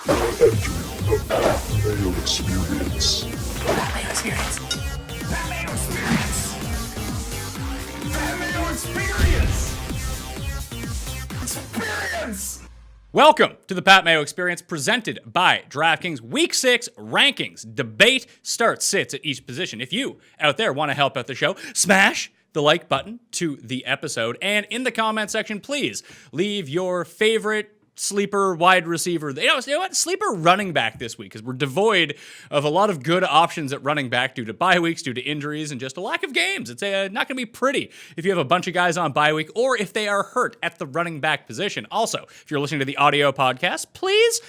The Mayo Experience. That Mayo Experience. That Mayo Experience. That Mayo Experience. Experience. Welcome to the Pat Mayo Experience, presented by DraftKings. Week 6 rankings debate starts, sits at each position. If you out there want to help out the show, smash the like button to the episode. And in the comment section, please leave your favorite sleeper wide receiver. You know what? Sleeper running back this week, because we're devoid of a lot of good options at running back due to bye weeks, due to injuries, and just a lack of games. It's not going to be pretty if you have a bunch of guys on bye week or if they are hurt at the running back position. Also, if you're listening to the audio podcast, please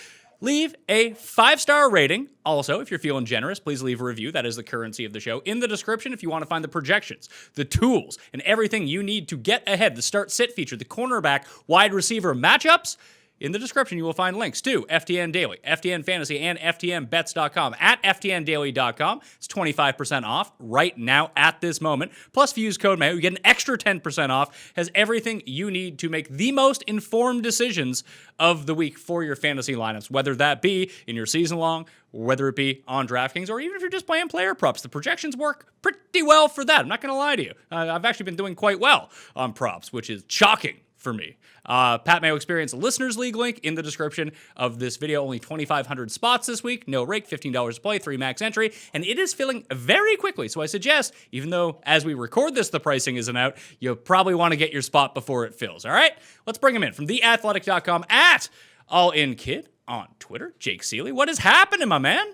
leave a 5-star rating. Also, if you're feeling generous, please leave a review. That is the currency of the show. In the description, if you want to find the projections, the tools, and everything you need to get ahead, the start-sit feature, the cornerback, wide receiver matchups, in the description, you will find links to FTN Daily, FTN Fantasy, and FTNBets.com. At FTNDaily.com, it's 25% off right now at this moment. Plus, if you use code Mayo, you get an extra 10% off. Has everything you need to make the most informed decisions of the week for your fantasy lineups, whether that be in your season long, or whether it be on DraftKings, or even if you're just playing player props. The projections work pretty well for that. I'm not going to lie to you. I've actually been doing quite well on props, which is shocking for me. Pat Mayo Experience Listeners League link in the description of this video. Only 2,500 spots this week. No rake, $15 to play, 3 max entry, and it is filling very quickly. So I suggest, even though as we record this, the pricing isn't out, you'll probably want to get your spot before it fills. All right, let's bring him in from theathletic.com at AllInKid on Twitter. Jake Ciely, what is happening, my man?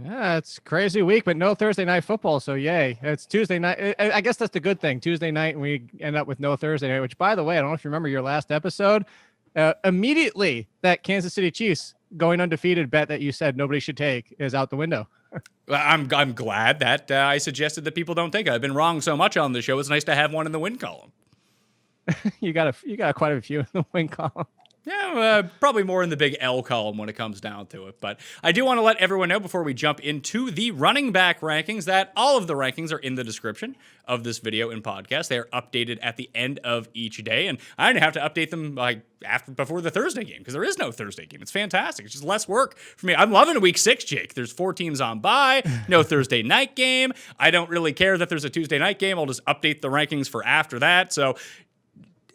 Yeah, it's a crazy week, but no Thursday night football, so yay. It's Tuesday night. I guess that's the good thing. Tuesday night, and we end up with no Thursday night, which, by the way, I don't know if you remember your last episode. Immediately, that Kansas City Chiefs going undefeated bet that you said nobody should take is out the window. Well, I'm glad that I suggested that people don't take it. I've been wrong so much on the show. It's nice to have one in the win column. You got quite a few in the win column. Yeah, probably more in the big L column when it comes down to it. But I do want to let everyone know before we jump into the running back rankings that all of the rankings are in the description of this video and podcast. They are updated at the end of each day, and I didn't have to update them before the Thursday game because there is no Thursday game. It's fantastic. It's just less work for me. I'm loving week 6, Jake. There's 4 teams on bye, no Thursday night game. I don't really care that there's a Tuesday night game. I'll just update the rankings for after that. So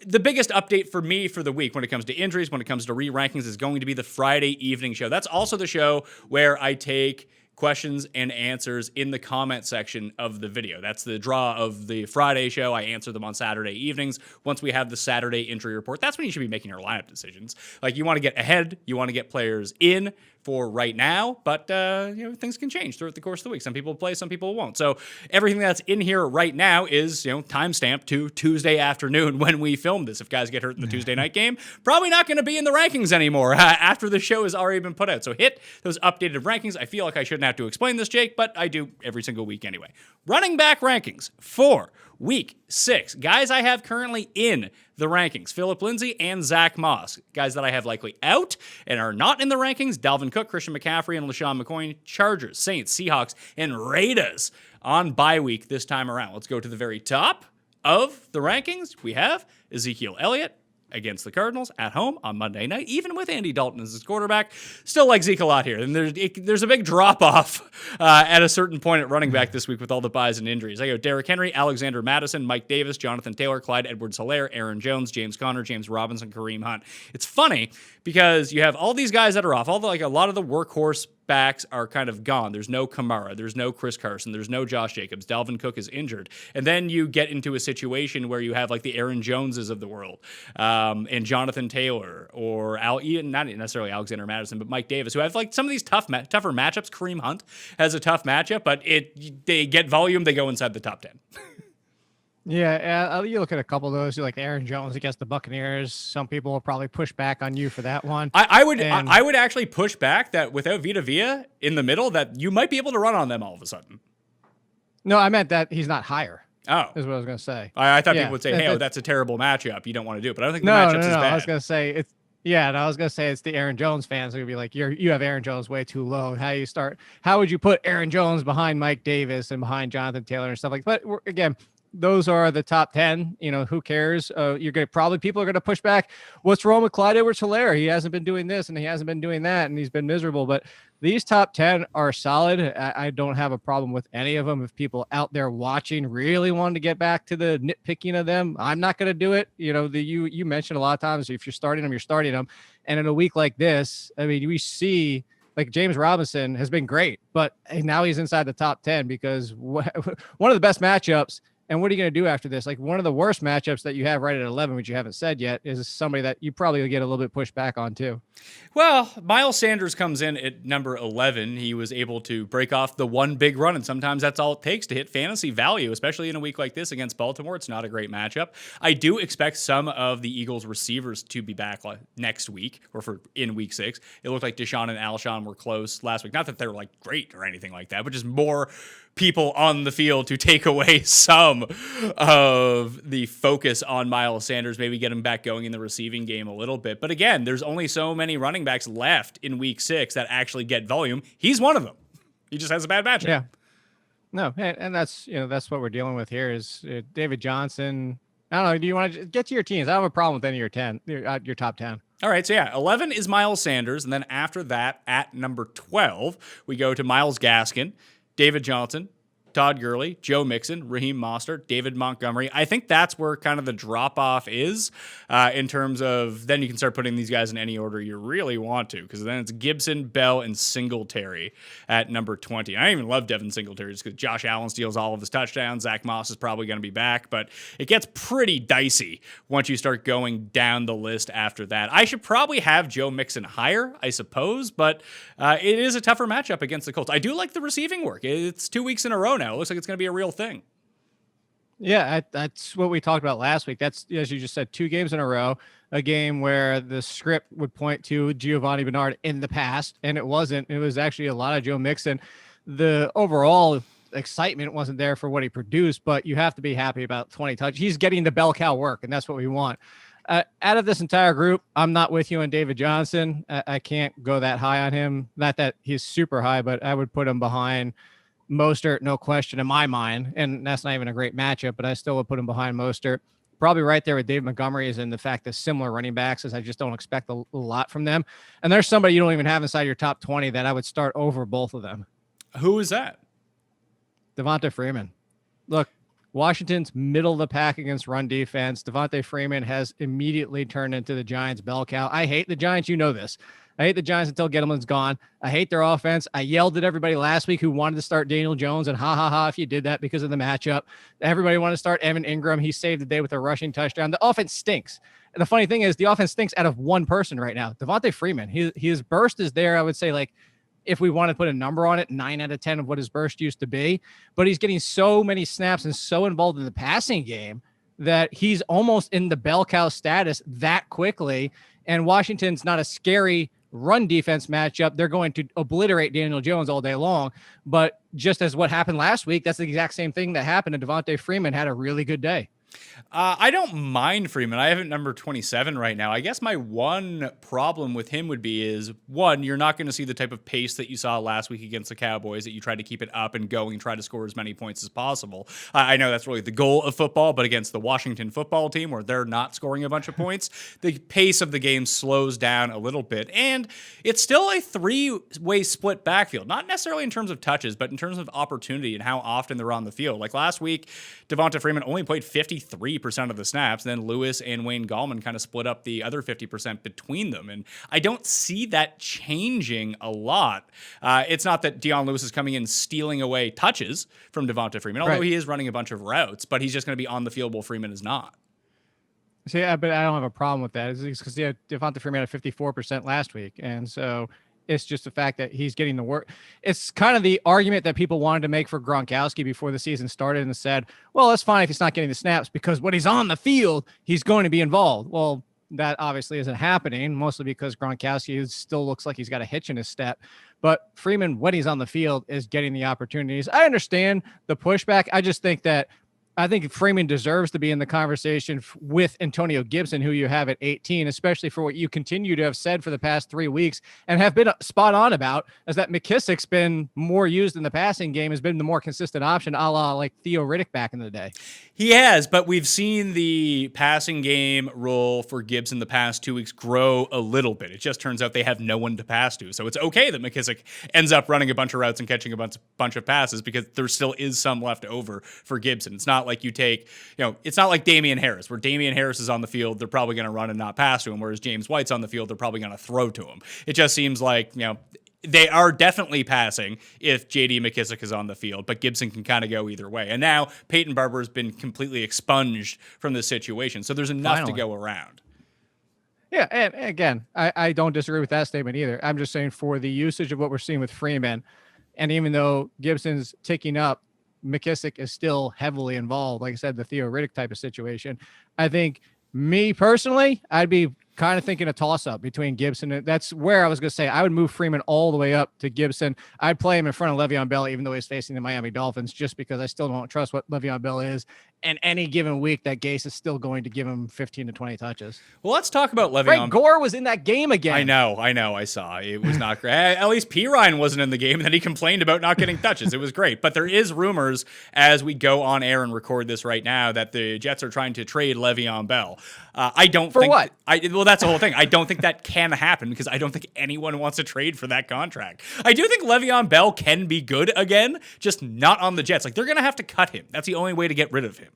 the biggest update for me for the week when it comes to injuries, when it comes to re-rankings, is going to be the Friday evening show. That's also the show where I take questions and answers in the comment section of the video. That's the draw of the Friday show. I answer them on Saturday evenings. Once we have the Saturday injury report, that's when you should be making your lineup decisions. Like, you want to get ahead, you want to get players in for right now, but things can change throughout the course of the week. Some people play, some people won't. So everything that's in here right now is timestamped to Tuesday afternoon when we film this. If guys get hurt in the Tuesday night game, probably not going to be in the rankings anymore after the show has already been put out. So hit those updated rankings. I feel like I shouldn't have to explain this, Jake, but I do every single week anyway. Running back rankings for week 6. Guys I have currently in the rankings: Phillip Lindsay and Zach Moss. Guys that I have likely out and are not in the rankings: Dalvin Cook, Christian McCaffrey, and LaShawn McCoy. Chargers, Saints, Seahawks, and Raiders on bye week this time around. Let's go to the very top of the rankings. We have Ezekiel Elliott against the Cardinals at home on Monday night, even with Andy Dalton as his quarterback. Still like Zeke a lot here. And there's a big drop-off at a certain point at running back this week with all the buys and injuries. I go Derrick Henry, Alexander Mattison, Mike Davis, Jonathan Taylor, Clyde Edwards-Helaire, Aaron Jones, James Conner, James Robinson, Kareem Hunt. It's funny because you have all these guys that are off. A lot of the workhorse backs are kind of gone. There's no Kamara. There's no Chris Carson. There's no Josh Jacobs. Dalvin Cook is injured. And then you get into a situation where you have like the Aaron Joneses of the world and Jonathan Taylor or not necessarily Alexander Mattison, but Mike Davis, who have like some of these tougher matchups. Kareem Hunt has a tough matchup, but they get volume. They go inside the top 10. Yeah, you look at a couple of those, like Aaron Jones against the Buccaneers. Some people will probably push back on you for that one. I would actually push back that without Vita Vea in the middle, that you might be able to run on them all of a sudden. No, I meant that he's not higher. Oh, is what I was going to say. I thought people would say, "Hey, that's a terrible matchup. You don't want to do it." But I don't think the matchups is bad. I was going to say it's. Yeah, and I was gonna say it's the Aaron Jones fans who would be like, you have Aaron Jones way too low. How would you put Aaron Jones behind Mike Davis and behind Jonathan Taylor and stuff like that? But again, those are the top 10. Who cares? You're going to probably, people are going to push back. What's wrong with Clyde Edwards-Helaire? He hasn't been doing this and he hasn't been doing that and he's been miserable. But these top 10 are solid. I don't have a problem with any of them. If people out there watching really wanted to get back to the nitpicking of them, I'm not going to do it. You mentioned a lot of times, if you're starting them, you're starting them. And in a week like this, I mean, we see like James Robinson has been great, but now he's inside the top 10 because one of the best matchups. And what are you going to do after this? Like, one of the worst matchups that you have right at 11, which you haven't said yet, is somebody that you probably get a little bit pushed back on too. Well, Miles Sanders comes in at number 11. He was able to break off the one big run, and sometimes that's all it takes to hit fantasy value, especially in a week like this against Baltimore. It's not a great matchup. I do expect some of the Eagles receivers to be back next week or in week 6. It looked like Deshaun and Alshon were close last week. Not that they're like great or anything like that, but just more people on the field to take away some of the focus on Miles Sanders, maybe get him back going in the receiving game a little bit. But again, there's only so many running backs left in week 6 that actually get volume. He's one of them. He just has a bad matchup. Yeah. No, and that's what we're dealing with here is David Johnson. I don't know. Do you want to get to your teams? I don't have a problem with any of your top 10. All right, so yeah, 11 is Miles Sanders, and then after that, at number 12, we go to Myles Gaskin, David Johnson, Todd Gurley, Joe Mixon, Raheem Mostert, David Montgomery. I think that's where kind of the drop-off is in terms of then you can start putting these guys in any order you really want to, because then it's Gibson, Bell, and Singletary at number 20. I even love Devin Singletary just because Josh Allen steals all of his touchdowns. Zach Moss is probably going to be back, but it gets pretty dicey once you start going down the list after that. I should probably have Joe Mixon higher, I suppose, but it is a tougher matchup against the Colts. I do like the receiving work. It's 2 weeks in a row now. It looks like it's going to be a real thing. Yeah, that's what we talked about last week. That's, as you just said, 2 games in a row, a game where the script would point to Giovanni Bernard in the past, and it wasn't. It was actually a lot of Joe Mixon. The overall excitement wasn't there for what he produced, but you have to be happy about 20 touches. He's getting the bell cow work, and that's what we want. Out of this entire group, I'm not with you on David Johnson. I can't go that high on him. Not that he's super high, but I would put him behind Mostert, no question in my mind, and that's not even a great matchup, but I still would put him behind Mostert. Probably right there with David Montgomery is in the fact that similar running backs, as I just don't expect a lot from them. And there's somebody you don't even have inside your top 20 that I would start over both of them. Who is that? Devonta Freeman. Look, Washington's middle of the pack against run defense. Devonta Freeman has immediately turned into the Giants' bell cow. I hate the Giants. You know this. I hate the Giants until Gettleman's gone. I hate their offense. I yelled at everybody last week who wanted to start Daniel Jones, and ha if you did that because of the matchup. Everybody wanted to start Evan Ingram. He saved the day with a rushing touchdown. The offense stinks. And the funny thing is the offense stinks out of one person right now, Devonta Freeman. His burst is there, I would say, like, if we want to put a number on it, 9 out of 10 of what his burst used to be. But he's getting so many snaps and so involved in the passing game that he's almost in the bell cow status that quickly. And Washington's not a scary run defense matchup. They're going to obliterate Daniel Jones all day long. But just as what happened last week, that's the exact same thing that happened. And Devonta Freeman had a really good day. I don't mind Freeman. I have it number 27 right now. I guess my one problem with him would be is, one, you're not going to see the type of pace that you saw last week against the Cowboys, that you try to keep it up and going and try to score as many points as possible. I know that's really the goal of football, but against the Washington football team where they're not scoring a bunch of points, the pace of the game slows down a little bit. And it's still a 3-way split backfield, not necessarily in terms of touches, but in terms of opportunity and how often they're on the field. Like last week, Devonta Freeman only played 53% of the snaps. Then Lewis and Wayne Gallman kind of split up the other 50% between them. And I don't see that changing a lot. It's not that Dion Lewis is coming in stealing away touches from Devonta Freeman, although he is running a bunch of routes, but he's just going to be on the field while Freeman is not. See, but I don't have a problem with that. It's because Devonta Freeman had 54% last week. And so it's just the fact that he's getting the work. It's kind of the argument that people wanted to make for Gronkowski before the season started and said, well, that's fine if he's not getting the snaps because when he's on the field, he's going to be involved. Well, that obviously isn't happening, mostly because Gronkowski still looks like he's got a hitch in his step. But Freeman, when he's on the field, is getting the opportunities. I understand the pushback. I just think that I think Freeman deserves to be in the conversation with Antonio Gibson, who you have at 18, especially for what you continue to have said for the past 3 weeks and have been spot on about, is that McKissick's been more used in the passing game, has been the more consistent option, a la like Theo Riddick back in the day. He has, but we've seen the passing game role for Gibson the past 2 weeks grow a little bit. It just turns out they have no one to pass to. So it's okay that McKissick ends up running a bunch of routes and catching a bunch of passes because there still is some left over for Gibson. It's not like you take, it's not like Damian Harris, where Damian Harris is on the field, they're probably going to run and not pass to him, whereas James White's on the field, they're probably going to throw to him. It just seems like, they are definitely passing if J.D. McKissick is on the field, but Gibson can kind of go either way. And now Peyton Barber has been completely expunged from this situation, so there's enough to go around. Yeah, and again, I don't disagree with that statement either. I'm just saying for the usage of what we're seeing with Freeman, and even though Gibson's ticking up, McKissick is still heavily involved. Like I said, the Theo Riddick type of situation. I think me personally, I'd be kind of thinking a toss-up between Gibson. That's where I was going to say I would move Freeman all the way up to Gibson. I'd play him in front of Le'Veon Bell, even though he's facing the Miami Dolphins, just because I still don't trust what Le'Veon Bell is. And any given week, that Gase is still going to give him 15 to 20 touches. Well, let's talk about Le'Veon. Frank Gore was in that game again. I know. I saw. It was not great. At least P. Ryan wasn't in the game, and then he complained about not getting touches. It was great. But there is rumors, as we go on air and record this right now, that the Jets are trying to trade Le'Veon Bell. I don't For think... what? Well, that's the whole thing. I don't think that can happen because I don't think anyone wants to trade for that contract. I do think Le'Veon Bell can be good again, just not on the Jets. Like, they're going to have to cut him. That's the only way to get rid of him.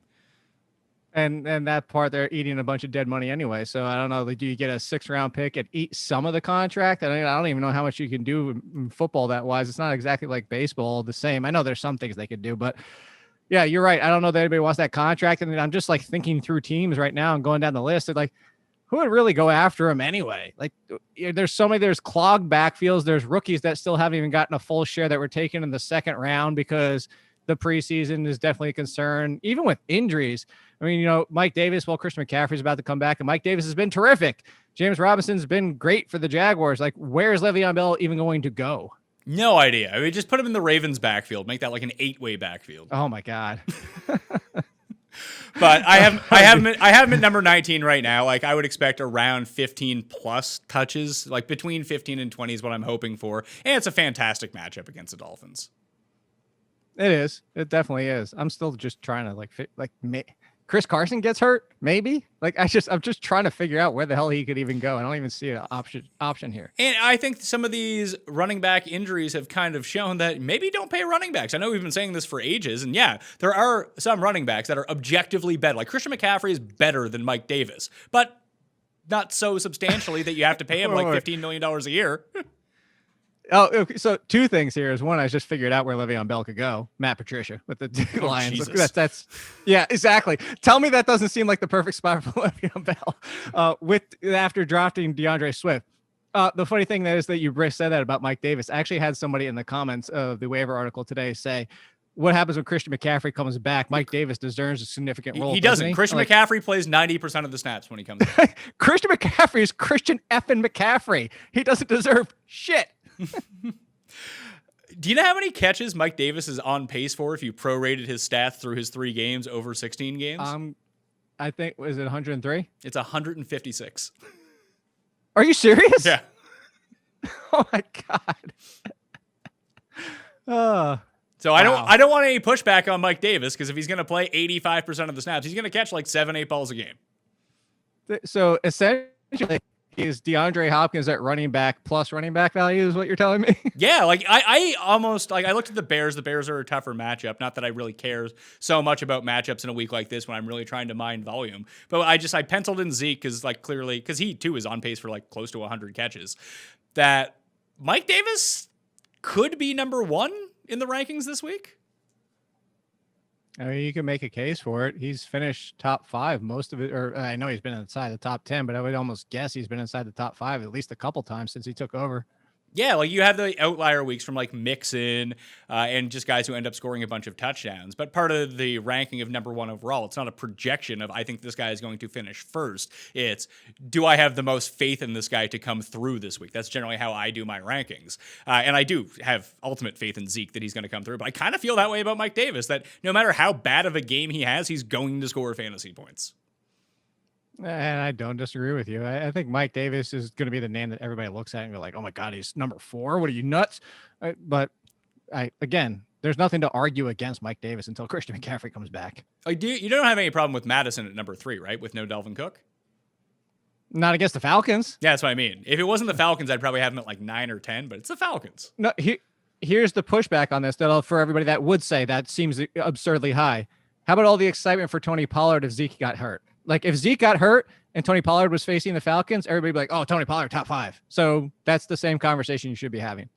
And that part, they're eating a bunch of dead money anyway. So I don't know. Like, do you get a 6th-round pick and eat some of the contract? I don't even know how much you can do in football that wise. It's not exactly like baseball the same. I know there's some things they could do, but yeah, you're right. I don't know that anybody wants that contract. And I'm just like thinking through teams right now and going down the list. Like, who would really go after him anyway? Like, there's clogged backfields. There's rookies that still haven't even gotten a full share that were taken in the 2nd round because the preseason is definitely a concern, even with injuries. I mean, Mike Davis, Christian McCaffrey's about to come back, and Mike Davis has been terrific. James Robinson's been great for the Jaguars. Like, where's Le'Veon Bell even going to go? No idea. I mean, just put him in the Ravens backfield. Make that like an 8-way backfield. Oh my God. But I have him at number 19 right now. Like, I would expect around 15 plus touches, like between 15 and 20 is what I'm hoping for. And it's a fantastic matchup against the Dolphins. It is. It definitely is. I'm still just trying to Chris Carson gets hurt, maybe. I'm just trying to figure out where the hell he could even go. I don't even see an option here. And I think some of these running back injuries have kind of shown that maybe don't pay running backs. I know we've been saying this for ages, and yeah, there are some running backs that are objectively better. Like Christian McCaffrey is better than Mike Davis, but not so substantially that you have to pay him like $15 million a year. Oh, okay. So 2 things here is one, I just figured out where Le'Veon Bell could go. Matt Patricia with the Lions. That's yeah, exactly. Tell me that doesn't seem like the perfect spot for Le'Veon Bell. After drafting DeAndre Swift. The funny thing that is that you said that about Mike Davis. I actually had somebody in the comments of the waiver article today say, what happens when Christian McCaffrey comes back? Mike Davis deserves a significant role. He doesn't. Christian McCaffrey plays 90% of the snaps when he comes back. Christian McCaffrey is Christian effing McCaffrey. He doesn't deserve shit. Do you know how many catches Mike Davis is on pace for if you prorated his stats through his 3 games over 16 games? I think, was it 103? It's 156. Are you serious? Yeah. Oh my God. So I don't want any pushback on Mike Davis because if he's going to play 85% of the snaps, he's going to catch like 7-8 balls a game. So essentially, is DeAndre Hopkins at running back plus running back value is what you're telling me? Yeah, like I almost like I looked at the Bears. The Bears are a tougher matchup. Not that I really care so much about matchups in a week like this when I'm really trying to mine volume. But I penciled in Zeke because clearly because he too is on pace for like close to 100 catches. That Mike Davis could be number 1 in the rankings this week. I mean, you can make a case for it. He's finished top 5 most of it, or I know he's been inside the top 10, but I would almost guess he's been inside the top 5 at least a couple times since he took over. Yeah, like you have the outlier weeks from like Mixon and just guys who end up scoring a bunch of touchdowns. But part of the ranking of number one overall, it's not a projection of I think this guy is going to finish first. It's do I have the most faith in this guy to come through this week? That's generally how I do my rankings. And I do have ultimate faith in Zeke that he's going to come through. But I kind of feel that way about Mike Davis, that no matter how bad of a game he has, he's going to score fantasy points. And I don't disagree with you. I think Mike Davis is going to be the name that everybody looks at and go like, "Oh my God, he's number 4. What are you, nuts?" But again, there's nothing to argue against Mike Davis until Christian McCaffrey comes back. You don't have any problem with Madison at number 3, right? With no Delvin Cook? Not against the Falcons. Yeah, that's what I mean. If it wasn't the Falcons, I'd probably have him at like 9 or 10, but it's the Falcons. No, here's the pushback on this for everybody that would say that seems absurdly high. How about all the excitement for Tony Pollard if Zeke got hurt? Like if Zeke got hurt and Tony Pollard was facing the Falcons, everybody would be like, "Oh, Tony Pollard, top 5." So that's the same conversation you should be having.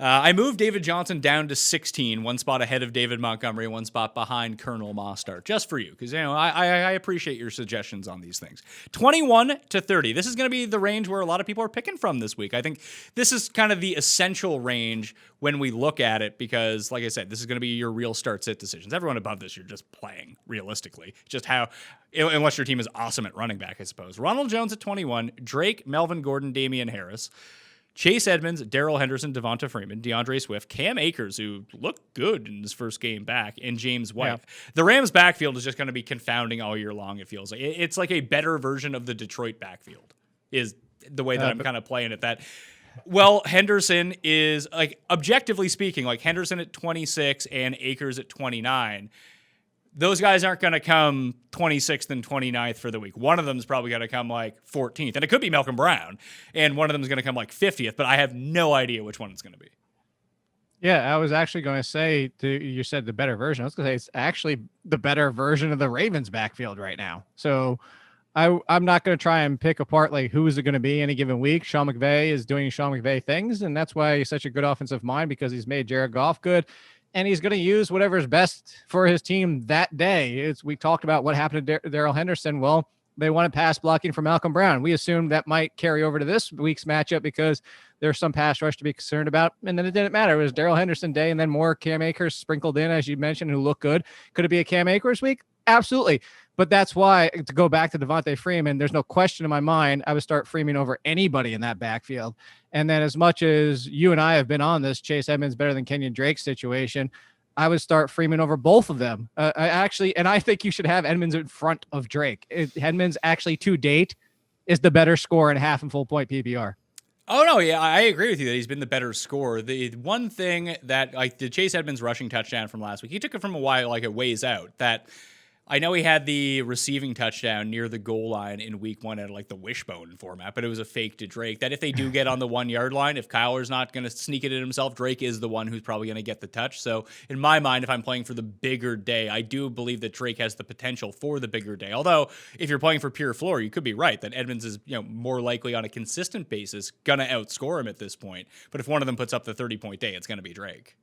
I moved David Johnson down to 16, one spot ahead of David Montgomery, one spot behind Colonel Mostert, just for you, because I appreciate your suggestions on these things. 21 to 30. This is going to be the range where a lot of people are picking from this week. I think this is kind of the essential range when we look at it, because, like I said, this is going to be your real start-sit decisions. Everyone above this, you're just playing, realistically. Just how, unless your team is awesome at running back, I suppose. Ronald Jones at 21, Drake, Melvin Gordon, Damian Harris, Chase Edmonds, Darrell Henderson, Devonta Freeman, DeAndre Swift, Cam Akers, who looked good in his first game back, and James White. Yeah. The Rams' backfield is just going to be confounding all year long, it feels like. It's like a better version of the Detroit backfield, is the way that I'm kind of playing it. Well, Henderson is, like, objectively speaking, like Henderson at 26 and Akers at 29. Those guys aren't going to come 26th and 29th for the week. One of them is probably going to come like 14th, and it could be Malcolm Brown, and one of them is going to come like 50th, but I have no idea which one it's going to be. Yeah, I was actually going to say, you said the better version. I was going to say it's actually the better version of the Ravens backfield right now. So I'm not going to try and pick apart like who is it going to be any given week. Sean McVay is doing Sean McVay things, and that's why he's such a good offensive mind, because he's made Jared Goff good. And he's going to use whatever's best for his team that day. We talked about what happened to Darrell Henderson. Well, they wanted pass blocking from Malcolm Brown. We assumed that might carry over to this week's matchup because there's some pass rush to be concerned about. And then it didn't matter. It was Darrell Henderson day, and then more Cam Akers sprinkled in, as you mentioned, who look good. Could it be a Cam Akers week? Absolutely. But that's why, to go back to Devonta Freeman, there's no question in my mind I would start Freeman over anybody in that backfield. And then as much as you and I have been on this Chase Edmonds better than Kenyon Drake situation, I would start Freeman over both of them. I think you should have Edmonds in front of Drake. Edmonds actually to date is the better scorer in half and full point PPR. Oh, no, yeah, I agree with you that he's been the better scorer. The one thing that, like, the Chase Edmonds rushing touchdown from last week, he took it from a while, like a ways out, that I know he had the receiving touchdown near the goal line in week 1 at like the wishbone format, but it was a fake to Drake. That if they do get on the 1 yard line, if Kyler's not going to sneak it in himself, Drake is the one who's probably going to get the touch. So in my mind, if I'm playing for the bigger day, I do believe that Drake has the potential for the bigger day. Although if you're playing for pure floor, you could be right that Edmonds is, more likely on a consistent basis going to outscore him at this point. But if one of them puts up the 30-point day, it's going to be Drake.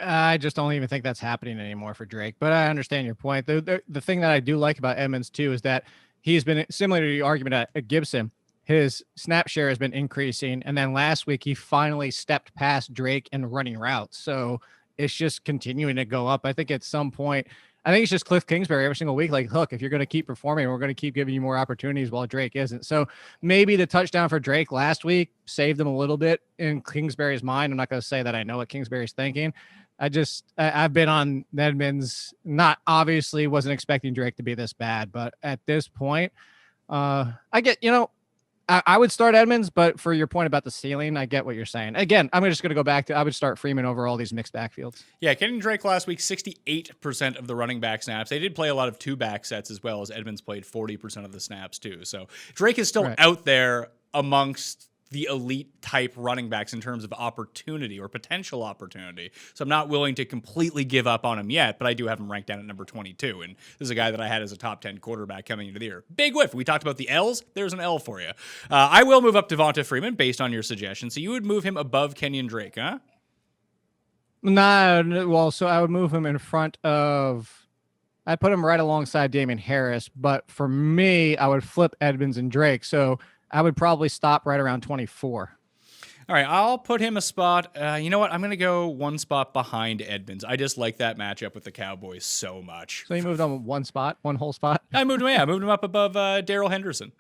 I just don't even think that's happening anymore for Drake, but I understand your point. The thing that I do like about Edmonds too is that he's been similar to the argument at Gibson. His snap share has been increasing, and then last week he finally stepped past Drake in running routes. So it's just continuing to go up. I think at some point, I think it's just Cliff Kingsbury every single week. Like, look, if you're going to keep performing, we're going to keep giving you more opportunities while Drake isn't. So maybe the touchdown for Drake last week saved him a little bit in Kingsbury's mind. I'm not going to say that I know what Kingsbury's thinking. I've been on Edmonds, wasn't expecting Drake to be this bad, but at this point, I get, I would start Edmonds, but for your point about the ceiling, I get what you're saying. Again, I'm just going to go back to, I would start Freeman over all these mixed backfields. Yeah, Kenyon Drake last week, 68% of the running back snaps. They did play a lot of 2-back sets as well, as Edmonds played 40% of the snaps too. So Drake is still out there amongst the elite type running backs in terms of opportunity or potential opportunity. So I'm not willing to completely give up on him yet, but I do have him ranked down at number 22. And this is a guy that I had as a top 10 quarterback coming into the year. Big whiff. We talked about the L's. There's an L for you. I will move up Devonta Freeman based on your suggestion. So you would move him above Kenyon Drake, huh? No, well, so I would move him in front of, I'd put him right alongside Damian Harris, but for me, I would flip Edmonds and Drake. So I would probably stop right around 24. All right, I'll put him a spot. You know what? I'm going to go one spot behind Edmonds. I just like that matchup with the Cowboys so much. So you moved on one spot, one whole spot? I moved him. Yeah, I moved him up above Daryl Henderson.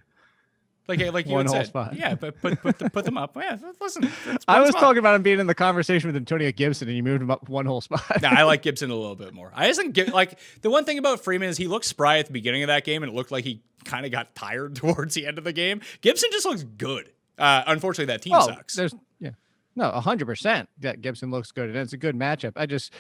Like you One had whole said. spot. Yeah, but put them up. Yeah, listen. I was talking about him being in the conversation with Antonio Gibson, and you moved him up one whole spot. Nah, I like Gibson a little bit more. I just think like the one thing about Freeman is he looked spry at the beginning of that game, and it looked like he kind of got tired towards the end of the game. Gibson just looks good. Unfortunately, that team sucks. No, 100% that Gibson looks good, and it's a good matchup.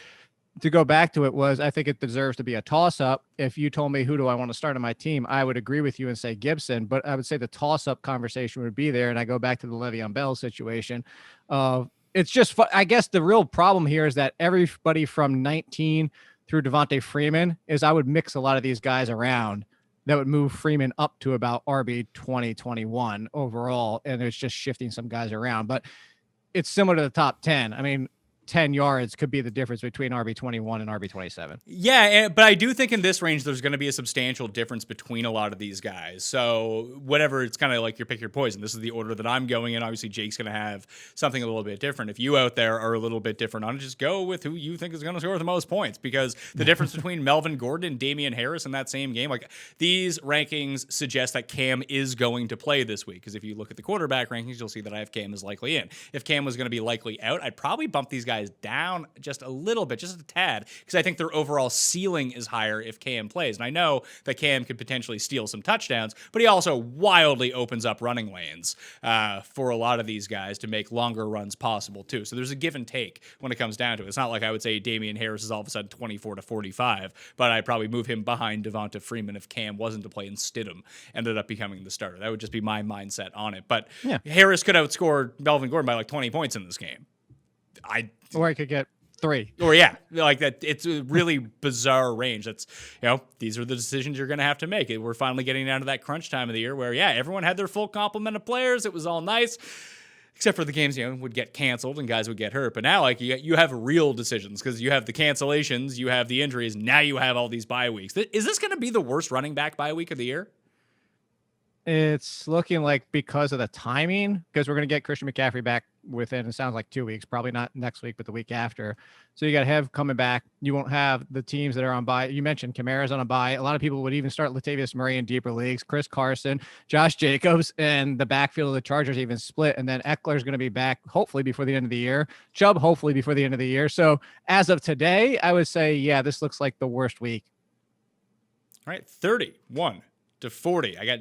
To go back to it I think it deserves to be a toss-up. If you told me who do I want to start on my team, I would agree with you and say Gibson, but I would say the toss-up conversation would be there, and I go back to the Le'Veon Bell situation. It's just, I guess the real problem here is that everybody from 19 through Devontae Freeman I would mix a lot of these guys around that would move Freeman up to about RB 2021 overall, and it's just shifting some guys around. But it's similar to the top 10. I mean, 10 yards could be the difference between RB21 and RB27. Yeah, but I do think in this range, there's going to be a substantial difference between a lot of these guys. So whatever, it's kind of like you pick your poison. This is the order that I'm going in. Obviously, Jake's going to have something a little bit different. If you out there are a little bit different on it, just go with who you think is going to score the most points, because the difference between Melvin Gordon and Damian Harris in that same game, like these rankings suggest that Cam is going to play this week. Because if you look at the quarterback rankings, you'll see that I have Cam as likely in. If Cam was going to be likely out, I'd probably bump these guys down just a little bit, just a tad, because I think their overall ceiling is higher if Cam plays. And I know that Cam could potentially steal some touchdowns, but he also wildly opens up running lanes for a lot of these guys to make longer runs possible too. So there's a give and take when it comes down to it. It's not like I would say Damian Harris is all of a sudden 24 to 45, but I'd probably move him behind Devonta Freeman if Cam wasn't to play and Stidham ended up becoming the starter. That would just be my mindset on it. But yeah, Harris could outscore Melvin Gordon by like 20 points in this game. Or I could get 3. Or yeah, like that. It's a really bizarre range. That's, these are the decisions you're going to have to make. We're finally getting down to that crunch time of the year where, everyone had their full complement of players. It was all nice, except for the games, would get canceled and guys would get hurt. But now, like, you have real decisions because you have the cancellations, you have the injuries. Now you have all these bye weeks. Is this going to be the worst running back bye week of the year? It's looking like because of the timing, because we're going to get Christian McCaffrey back within, it sounds like 2 weeks, probably not next week, but the week after. So you got to have coming back. You won't have the teams that are on bye. You mentioned Kamara's on a bye. A lot of people would even start Latavius Murray in deeper leagues, Chris Carson, Josh Jacobs, and the backfield of the Chargers even split. And then Eckler's going to be back hopefully before the end of the year. Chubb hopefully before the end of the year. So as of today, I would say, this looks like the worst week. All right, 31 to 40. I got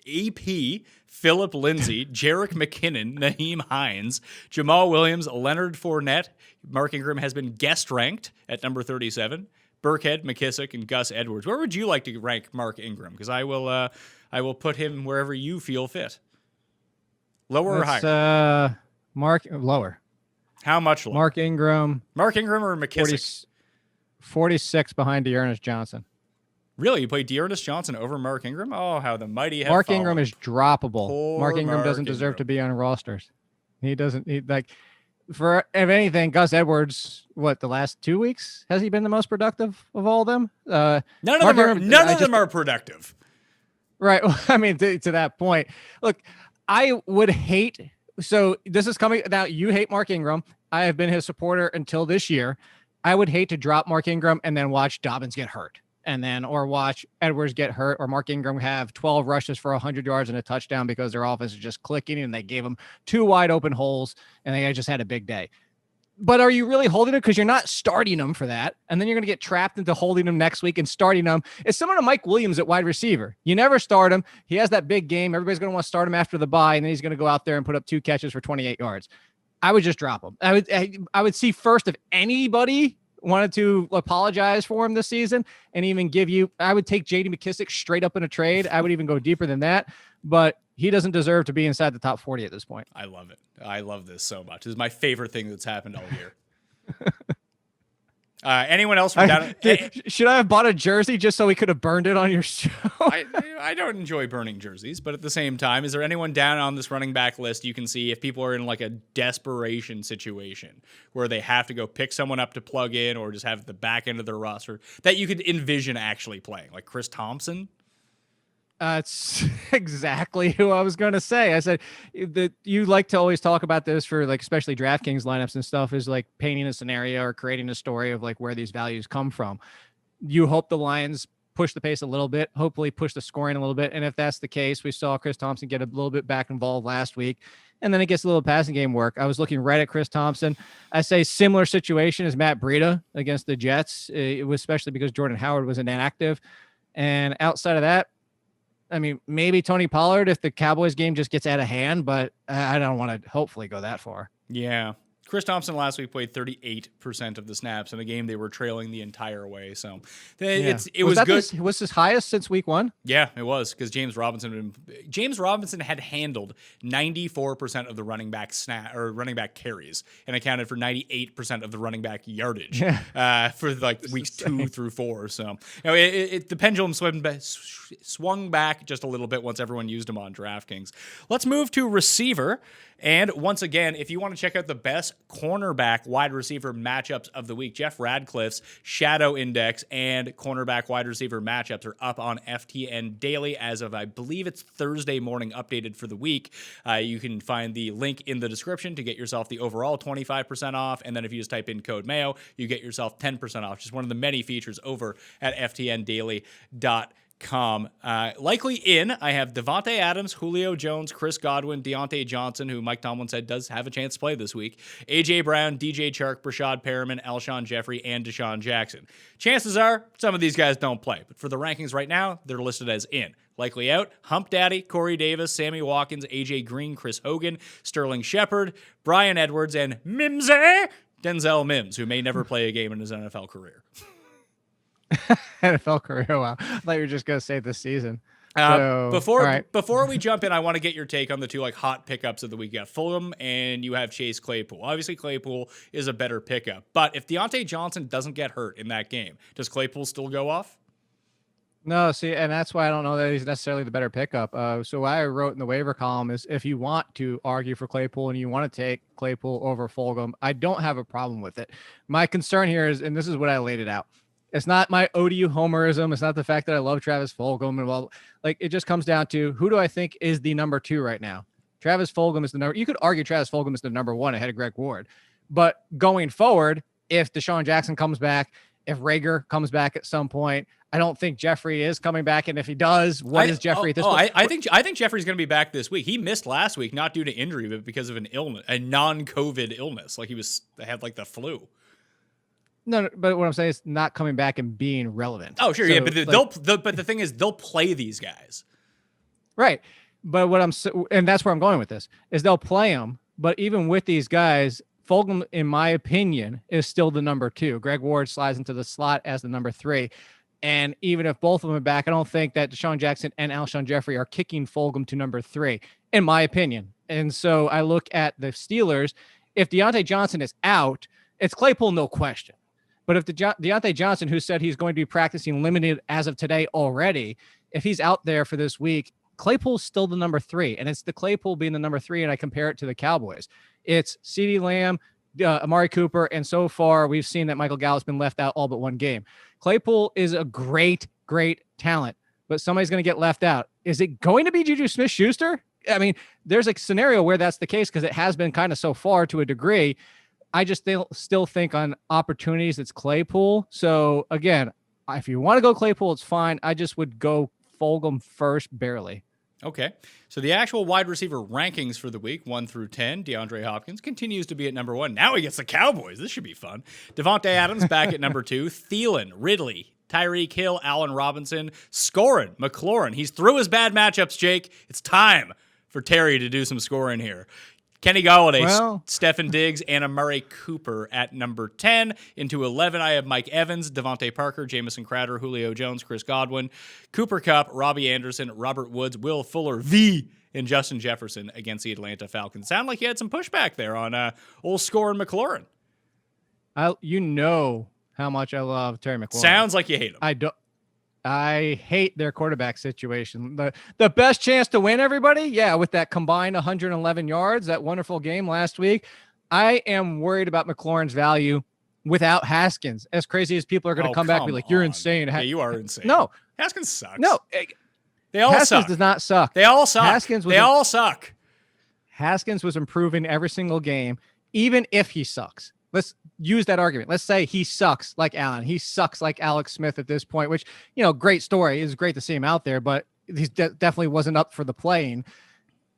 AP, Phillip Lindsay, Jerick McKinnon, Naheem Hines, Jamal Williams, Leonard Fournette. Mark Ingram has been guest ranked at number 37. Burkhead, McKissick, and Gus Edwards. Where would you like to rank Mark Ingram? Because I will put him wherever you feel fit. Lower or higher? Mark lower. How much lower? Mark Ingram or McKissick? 46 behind Dearness Johnson. Really? You play Dearness Johnson over Mark Ingram? Oh, how the mighty have Mark fallen. Ingram is droppable. Poor Mark Ingram doesn't deserve Ingram. to be on rosters. He doesn't. For if anything, Gus Edwards, the last 2 weeks has he been the most productive of all of them? None of them are productive. Right. Well, I mean, to that point, look, I would hate. So this is coming now. You hate Mark Ingram. I have been his supporter until this year. I would hate to drop Mark Ingram and then watch Dobbins get hurt. Or watch Edwards get hurt, or Mark Ingram have 12 rushes for 100 yards and a touchdown because their offense is just clicking and they gave him 2 wide open holes and they just had a big day. But are you really holding him? Because you're not starting him for that. And then you're going to get trapped into holding him next week and starting him. It's similar to Mike Williams at wide receiver. You never start him. He has that big game. Everybody's going to want to start him after the bye, and then he's going to go out there and put up 2 catches for 28 yards. I would just drop him. I would see first if anybody wanted to apologize for him this season and even give you, I would take JD McKissick straight up in a trade. I would even go deeper than that, but he doesn't deserve to be inside the top 40 at this point. I love it. I love this so much. This is my favorite thing that's happened all year. Anyone else from down? Should I have bought a jersey just so we could have burned it on your show? I don't enjoy burning jerseys, but at the same time, is there anyone down on this running back list you can see if people are in like a desperation situation where they have to go pick someone up to plug in or just have the back end of their roster that you could envision actually playing, like Chris Thompson? It's exactly who I was going to say. I said that you like to always talk about this for like, especially DraftKings lineups and stuff, is like painting a scenario or creating a story of like where these values come from. You hope the Lions push the pace a little bit, hopefully push the scoring a little bit. And if that's the case, we saw Chris Thompson get a little bit back involved last week, and then it gets a little passing game work. I was looking right at Chris Thompson. I say similar situation as Matt Breida against the Jets. It was especially because Jordan Howard was inactive. And outside of that, I mean, maybe Tony Pollard if the Cowboys game just gets out of hand, but I don't want to hopefully go that far. Yeah. Chris Thompson last week played 38% of the snaps in a game they were trailing the entire way. So it was good. Was his highest since week one? Yeah, it was, because James Robinson had handled 94% of the running back carries and accounted for 98% of the running back yardage for like weeks 2 through 4. So the pendulum swung back just a little bit once everyone used him on DraftKings. Let's move to receiver. And once again, if you want to check out the best cornerback wide receiver matchups of the week, Jeff Radcliffe's Shadow Index and cornerback wide receiver matchups are up on FTN Daily as of, I believe it's Thursday morning, updated for the week. You can find the link in the description to get yourself the overall 25% off. And then if you just type in code Mayo, you get yourself 10% off. Just one of the many features over at ftndaily.com. Likely in, I have Devontae Adams, Julio Jones, Chris Godwin, Deontay Johnson, who Mike Tomlin said does have a chance to play this week, A.J. Brown, DJ Chark, Brashad Perriman, Alshon Jeffrey, and Deshaun Jackson. Chances are some of these guys don't play, but for the rankings right now, they're listed as in. Likely out, Hump Daddy, Corey Davis, Sammy Watkins, A.J. Green, Chris Hogan, Sterling Shepard, Brian Edwards, and Mimsy, Denzel Mims, who may never play a game in his NFL career. NFL career. Wow. I thought you were just going to say this season. Before we jump in, I want to get your take on the two like hot pickups of the week. You have Fulgham and you have Chase Claypool. Obviously, Claypool is a better pickup, but if Deontay Johnson doesn't get hurt in that game, does Claypool still go off? No, see, and that's why I don't know that he's necessarily the better pickup. So what I wrote in the waiver column is if you want to argue for Claypool and you want to take Claypool over Fulgham, I don't have a problem with it. My concern here is, and this is what I laid it out, it's not my ODU homerism. It's not the fact that I love Travis Fulgham. And well, like it just comes down to who do I think is the number 2 right now? Travis Fulgham is the number. You could argue Travis Fulgham is the number 1 ahead of Greg Ward. But going forward, if Deshaun Jackson comes back, if Rager comes back at some point, I don't think Jeffrey is coming back. And if he does, what is Jeffrey at this point? I think Jeffrey's going to be back this week. He missed last week, not due to injury, but because of an illness, a non-COVID illness. Like he had like the flu. No, but what I'm saying is not coming back and being relevant. Oh, sure, so, yeah, but but the thing is, they'll play these guys, right? But and that's where I'm going with this is they'll play them. But even with these guys, Fulgham, in my opinion, is still the number 2. Greg Ward slides into the slot as the number 3. And even if both of them are back, I don't think that Deshaun Jackson and Alshon Jeffrey are kicking Fulgham to number 3, in my opinion. And so I look at the Steelers. If Deontay Johnson is out, it's Claypool, no question. But if Deontay Johnson, who said he's going to be practicing limited as of today already, if he's out there for this week, Claypool's still the number 3. And it's the Claypool being the number 3, and I compare it to the Cowboys. It's CeeDee Lamb, Amari Cooper, and so far we've seen that Michael Gallup's been left out all but one game. Claypool is a great, great talent, but somebody's going to get left out. Is it going to be Juju Smith-Schuster? I mean, there's a scenario where that's the case because it has been kind of so far to a degree. I just still think on opportunities, it's Claypool. So again, if you want to go Claypool, it's fine. I just would go Fulgham first, barely. Okay. So the actual wide receiver rankings for the week, 1 through 10, DeAndre Hopkins continues to be at number 1. Now he gets the Cowboys. This should be fun. Devontae Adams back at number 2. Thielen, Ridley, Tyreek Hill, Allen Robinson, scoring, McLaurin. He's through his bad matchups, Jake. It's time for Terry to do some scoring here. Kenny Golladay, Stefan Diggs, and Amari Cooper at number 10. Into 11, I have Mike Evans, Devontae Parker, Jamison Crowder, Julio Jones, Chris Godwin, Cooper Kupp, Robbie Anderson, Robert Woods, Will Fuller, and Justin Jefferson against the Atlanta Falcons. Sound like you had some pushback there on old scoring McLaurin. You know how much I love Terry McLaurin. Sounds like you hate him. I hate their quarterback situation. The best chance to win, everybody, yeah, with that combined 111 yards, that wonderful game last week. I am worried about McLaurin's value without Haskins. As crazy as people are going to come back and be like, you're insane. Yeah, you are insane. No. Haskins sucks. No. They all Haskins suck. does not suck. They all suck. Haskins all suck. Haskins was improving every single game, even if he sucks. Let's use that argument. Let's say he sucks like Allen. He sucks like Alex Smith at this point, which, great story. It's great to see him out there, but he definitely wasn't up for the playing.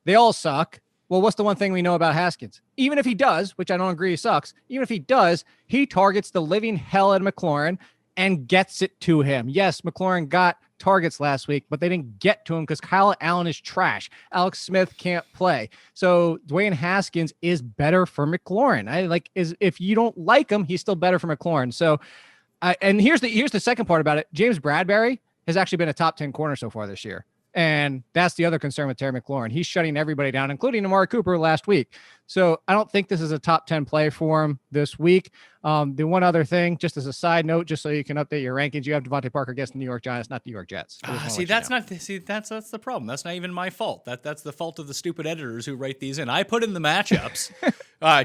They all suck. Well, what's the one thing we know about Haskins? Even if he does, which I don't agree he sucks, even if he does, he targets the living hell out of McLaurin and gets it to him. Yes, McLaurin got targets last week, but they didn't get to him because Kyle Allen is trash. Alex Smith can't play. So Dwayne Haskins is better for McLaurin. If you don't like him, he's still better for McLaurin. So, and here's the second part about it. James Bradbury has actually been a top 10 corner so far this year. And that's the other concern with Terry McLaurin. He's shutting everybody down, including Amari Cooper last week. So I don't think this is a top 10 play for him this week. The one other thing, just as a side note, just so you can update your rankings, you have Devontae Parker against the New York Giants, not the New York Jets. That's the problem. That's not even my fault. That's the fault of the stupid editors who write these in. I put in the matchups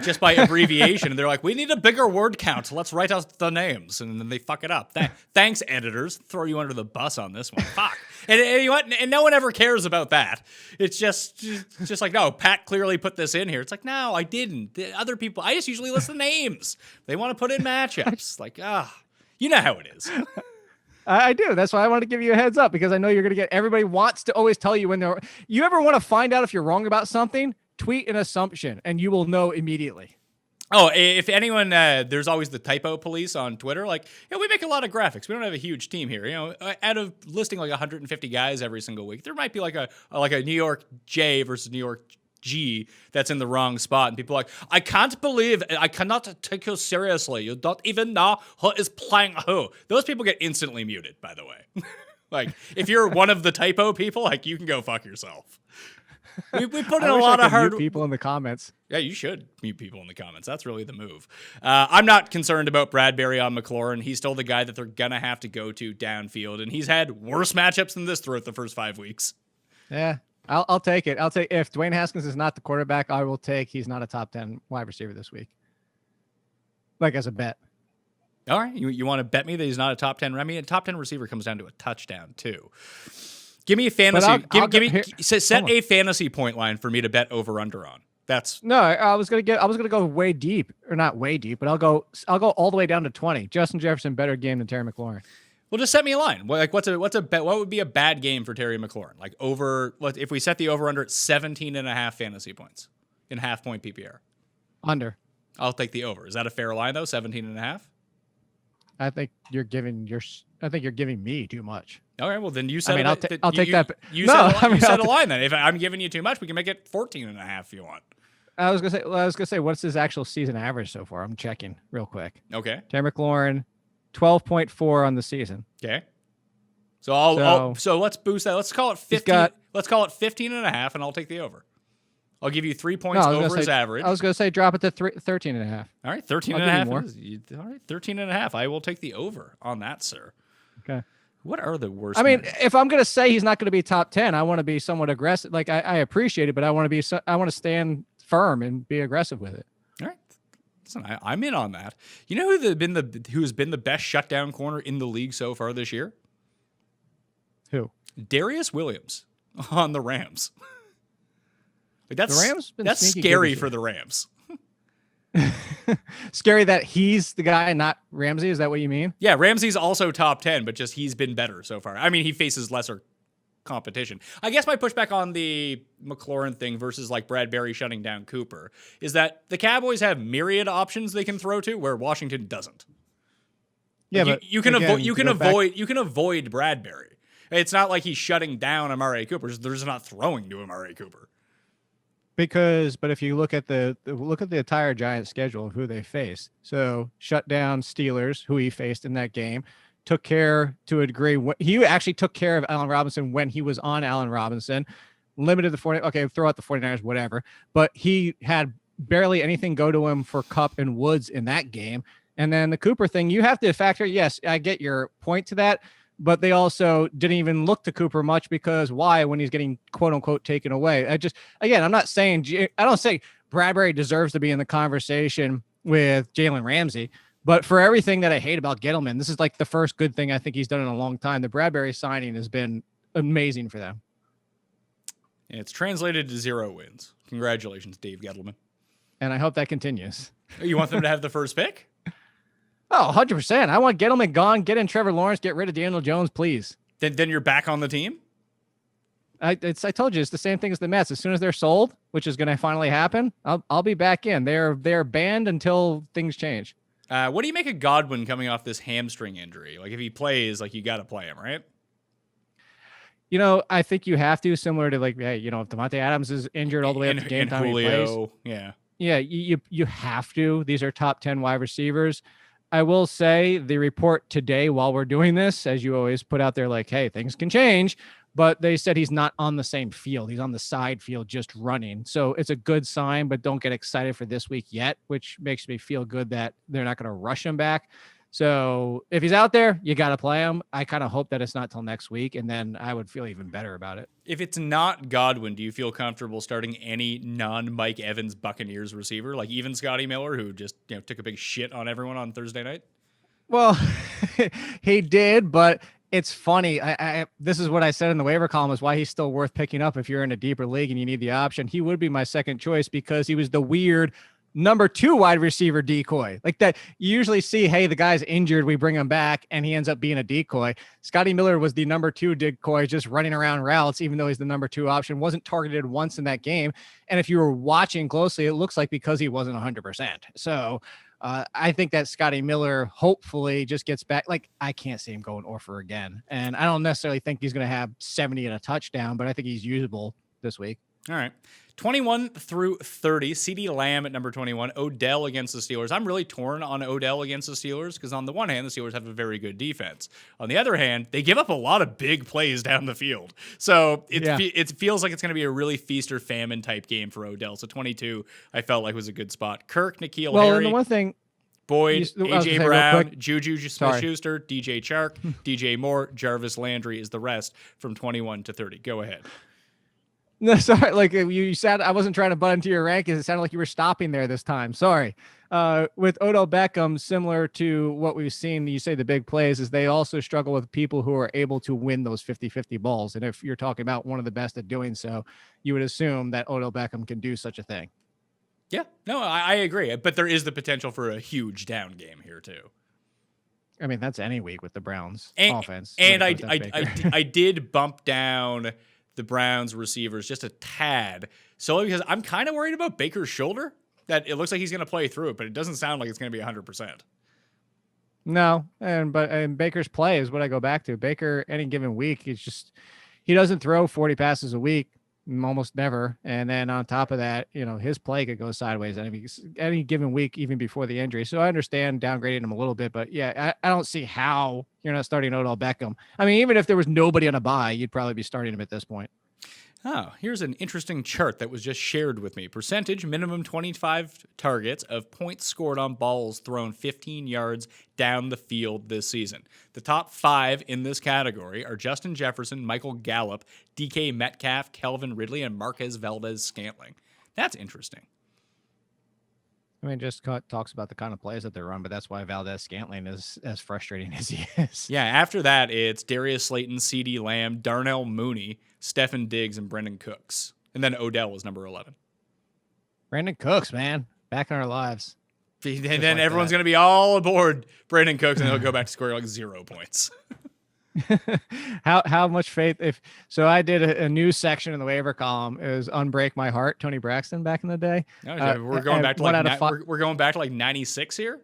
just by abbreviation, and they're like, we need a bigger word count. Let's write out the names, and then they fuck it up. Thanks, editors. Throw you under the bus on this one. Fuck. And you know what? And no one ever cares about that. It's just like, no, Pat clearly put this in here. It's like, no, I didn't. The other people, I just usually list the names. They want to put in matchups. Like, you know how it is. I do. That's why I wanted to give you a heads up, because I know you're going to get, everybody wants to always tell you when you ever want to find out if you're wrong about something, tweet an assumption and you will know immediately. Oh, if anyone, there's always the typo police on Twitter. Like, we make a lot of graphics. We don't have a huge team here. Out of listing like 150 guys every single week, there might be like a New York J versus New York G that's in the wrong spot. And people are like, I can't believe, I cannot take you seriously. You don't even know who is playing who. Those people get instantly muted, by the way. Like, if you're one of the typo people, like, you can go fuck yourself. We put in a lot of hard people in the comments. Yeah, you should mute people in the comments. That's really the move. I'm not concerned about Bradbury on McLaurin. He's still the guy that they're going to have to go to downfield, and he's had worse matchups than this throughout the first 5 weeks. Yeah, I'll take it. I'll take, if Dwayne Haskins is not the quarterback, I will take he's not a top 10 wide receiver this week. Like, as a bet. All right, you want to bet me that he's not a top 10? I mean, a top 10 receiver comes down to a touchdown, too. Give me a fantasy. Set a fantasy point line for me to bet over under on. I was gonna go way deep, or not way deep, but I'll go all the way down to 20. Justin Jefferson better game than Terry McLaurin. Well, just set me a line. What's a bet? What would be a bad game for Terry McLaurin? Like, if we set the over under at 17.5 fantasy points in half point PPR. Under. I'll take the over. Is that a fair line though? 17.5. I think you're giving me too much. All right, well then you said. I'll take that. You set a line then. If I'm giving you too much, we can make it 14.5 if you want. I was gonna say, what's his actual season average so far? I'm checking real quick. Okay. Terry McLaurin, 12.4 on the season. Okay. So let's boost that. Let's call it 15. Let's call it 15.5, and I'll take the over. I'll give you 3 points over his average. I was going to say drop it to 13.5. All right, 13.5. All right, 13.5. I will take the over on that, sir. Okay. What are the worst? I mean, if I'm going to say he's not going to be top 10, I want to be somewhat aggressive. Like, I appreciate it, but I want to stand firm and be aggressive with it. All right. Listen, I'm in on that. You know who's been the best shutdown corner in the league so far this year? Who? Darius Williams on the Rams. Like, that's scary for the Rams. Scary that he's the guy, not Ramsey. Is that what you mean? Yeah, Ramsey's also top 10, but just he's been better so far. I mean, he faces lesser competition. I guess my pushback on the McLaurin thing versus like Bradbury shutting down Cooper is that the Cowboys have myriad options they can throw to where Washington doesn't. Yeah, like, but you can avoid Bradbury. It's not like he's shutting down Amari Cooper. They're just not throwing to Amari Cooper. But if you look at the entire Giants schedule of who they face, so shut down Steelers, who he faced in that game, took care to a degree. He actually took care of Allen Robinson when he was on Allen Robinson, limited the 49. Okay, throw out the 49ers, whatever. But he had barely anything go to him for Kupp and Woods in that game. And then the Cooper thing, you have to factor. Yes, I get your point to that. But they also didn't even look to Cooper much because why when he's getting quote unquote taken away? I'm not saying I don't say Bradbury deserves to be in the conversation with Jalen Ramsey, but for everything that I hate about Gettleman, this is like the first good thing I think he's done in a long time. The Bradbury signing has been amazing for them. And it's translated to 0 wins. Congratulations, Dave Gettleman. And I hope that continues. You want them to have the first pick? Oh, 100%. I want Gettleman gone. Get in Trevor Lawrence. Get rid of Daniel Jones, please. Then you're back on the team? I told you, it's the same thing as the Mets. As soon as they're sold, which is going to finally happen, I'll be back in. They're banned until things change. What do you make of Godwin coming off this hamstring injury? Like, if he plays, like, you got to play him, right? I think you have to, similar to, like, hey, if Devontae Adams is injured all the way up to game time, Julio, he plays. Yeah, you have to. These are top 10 wide receivers. I will say the report today while we're doing this, as you always put out there, like, hey, things can change. But they said he's not on the same field. He's on the side field just running. So it's a good sign, but don't get excited for this week yet, which makes me feel good that they're not going to rush him back. So if he's out there, you got to play him. I kind of hope that it's not till next week, and then I would feel even better about it. If it's not Godwin, do you feel comfortable starting any non-Mike Evans Buccaneers receiver, like even Scotty Miller, who just took a big shit on everyone on Thursday night? Well, he did, but it's funny. This is what I said in the waiver column is why he's still worth picking up if you're in a deeper league and you need the option. He would be my second choice because he was the weird number 2 wide receiver decoy. Like that, you usually see, hey, the guy's injured, we bring him back, and he ends up being a decoy. Scotty Miller was the number 2 decoy, just running around routes, even though he's the number 2 option, wasn't targeted once in that game. And if you were watching closely, it looks like because he wasn't 100%. So I think that Scotty Miller hopefully just gets back. Like, I can't see him going orphan again. And I don't necessarily think he's going to have 70 and a touchdown, but I think he's usable this week. All right. 21 through 30, CeeDee Lamb at number 21, Odell against the Steelers. I'm really torn on Odell against the Steelers because on the one hand, the Steelers have a very good defense. On the other hand, they give up a lot of big plays down the field. So it feels like it's going to be a really feast or famine type game for Odell. So 22, I felt like was a good spot. Kirk, N'Keal Harry. And the one thing, Boyd, A.J. Brown, Juju Smith-Schuster, DJ Chark, DJ Moore, Jarvis Landry is the rest from 21 to 30. Go ahead. No, sorry. Like you said, I wasn't trying to butt into your rankings. It sounded like you were stopping there this time. Sorry. With Odell Beckham, similar to what we've seen, you say the big plays is they also struggle with people who are able to win those 50-50 balls. And if you're talking about one of the best at doing so, you would assume that Odell Beckham can do such a thing. Yeah, no, I agree. But there is the potential for a huge down game here too. I mean, that's any week with the Browns offense. And I did bump down the Browns receivers just a tad, solely because I'm kind of worried about Baker's shoulder, that it looks like he's going to play through it, but it doesn't sound like it's going to be 100%. No, and Baker's play is what I go back to. Baker, any given week, he doesn't throw 40 passes a week, almost never. And then on top of that, his play could go sideways any given week, even before the injury. So I understand downgrading him a little bit, but yeah, I don't see how you're not starting Odell Beckham. I mean, even if there was nobody on a bye, you'd probably be starting him at this point. Oh, here's an interesting chart that was just shared with me. Percentage, minimum 25 targets of points scored on balls thrown 15 yards down the field this season. The top 5 in this category are Justin Jefferson, Michael Gallup, DK Metcalf, Kelvin Ridley, and Marquez Valdez-Scantling. That's interesting. I mean, just talks about the kind of plays that they run, but that's why Valdez-Scantling is as frustrating as he is. Yeah, after that, it's Darius Slayton, CeeDee Lamb, Darnell Mooney, Stefan Diggs, and Brendan Cooks. And then Odell was number 11. Brandon Cooks, man, back in our lives. And then everyone's going to be all aboard Brandon Cooks, and he'll go back to score like 0 points. How much faith I did a news section in the waiver column. It was Unbreak My Heart, Tony Braxton back in the day. We're going back to we're going back to like 96 here.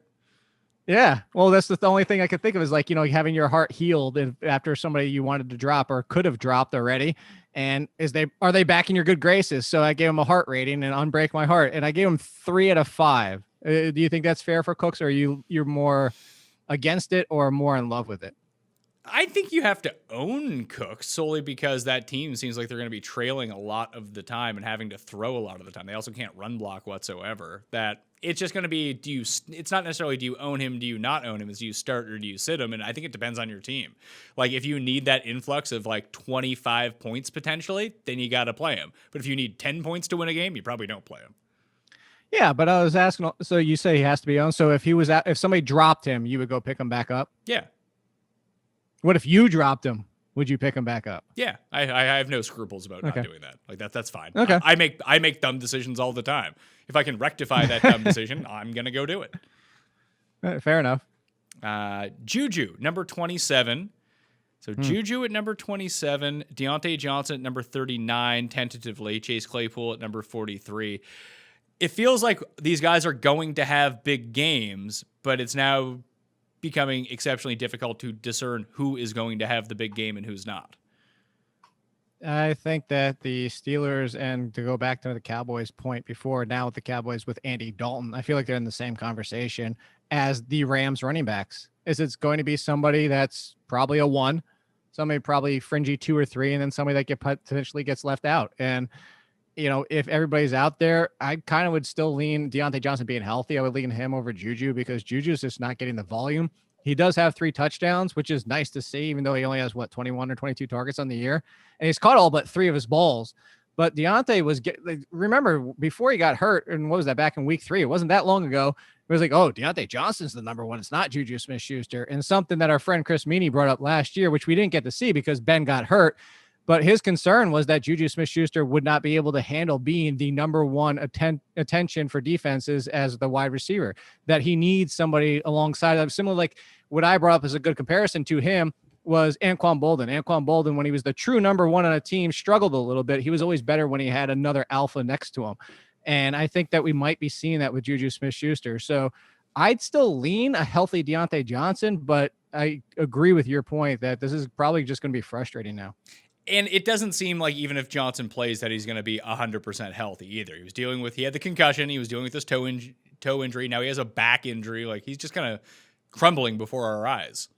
Yeah, well, that's the only thing I could think of is like, having your heart healed after somebody you wanted to drop or could have dropped already. And are they back in your good graces? So I gave him a heart rating and Unbreak My Heart, and I gave him 3 out of 5. Do you think that's fair for Cooks, or you're more against it or more in love with it? I think you have to own Cooks solely because that team seems like they're going to be trailing a lot of the time and having to throw a lot of the time. They also can't run block whatsoever. That it's just going to be, it's not necessarily do you own him, do you not own him, it's do you start or do you sit him? And I think it depends on your team. Like if you need that influx of like 25 points potentially, then you got to play him. But if you need 10 points to win a game, you probably don't play him. Yeah, but I was asking, so you say he has to be owned. So if somebody dropped him, you would go pick him back up? Yeah. What if you dropped him? would you pick him back up? Yeah, I have no scruples about not Okay. doing that. Like that's fine. Okay. I make dumb decisions all the time. If I can rectify that dumb decision, I'm gonna go do it. Fair enough. Juju, number 27. So Juju at number 27, Deontay Johnson at number 39, tentatively, Chase Claypool at number 43. It feels like these guys are going to have big games, but it's now becoming exceptionally difficult to discern who is going to have the big game and who's not. I think that the Steelers, and to go back to the Cowboys point before, now with the Cowboys with Andy Dalton, I feel like they're in the same conversation as the Rams running backs. It's going to be somebody that's probably a 1, somebody probably fringy 2 or 3, and then somebody that potentially gets left out. And, you know, if everybody's out there, I kind of would still lean Deontay Johnson being healthy. I would lean him over Juju because Juju's just not getting the volume. He does have 3 touchdowns, which is nice to see, even though he only has 21 or 22 targets on the year. And he's caught all but 3 of his balls. But Deontay remember before he got hurt, and what was that, back in week 3? It wasn't that long ago. It was like, oh, Deontay Johnson's the number 1. It's not Juju Smith-Schuster. And something that our friend Chris Meany brought up last year, which we didn't get to see because Ben got hurt. But his concern was that Juju Smith-Schuster would not be able to handle being the number 1 attention for defenses as the wide receiver, that he needs somebody alongside of. Similar, like what I brought up as a good comparison to him was Anquan Bolden. Anquan Bolden, when he was the true number 1 on a team, struggled a little bit. He was always better when he had another alpha next to him. And I think that we might be seeing that with Juju Smith-Schuster. So I'd still lean a healthy Deontay Johnson, but I agree with your point that this is probably just going to be frustrating now. And it doesn't seem like even if Johnson plays that he's going to be 100% healthy either. He had the concussion. He was dealing with his toe injury. Now he has a back injury. Like he's just kind of crumbling before our eyes.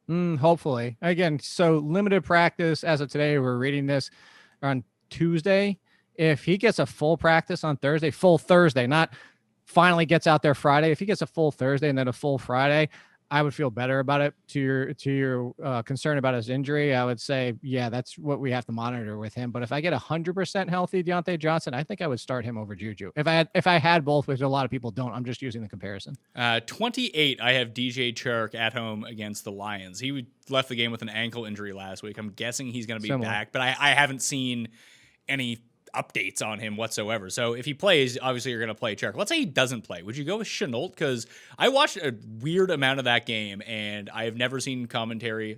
Hopefully. Again, so limited practice as of today. We're reading this on Tuesday. If he gets a full practice on Thursday, full Thursday, not finally gets out there Friday. If he gets a full Thursday and then a full Friday, I would feel better about it. To your concern about his injury, I would say, yeah, that's what we have to monitor with him. But if I get 100% healthy Deontay Johnson, I think I would start him over Juju. If I had both, which a lot of people don't, I'm just using the comparison. 28, I have DJ Chark at home against the Lions. He left the game with an ankle injury last week. I'm guessing he's going to be back, but I haven't seen any updates on him whatsoever. So if he plays, obviously you're going to play Chark. Let's say he doesn't play. Would you go with Chenault? Because I watched a weird amount of that game, and I have never seen commentary.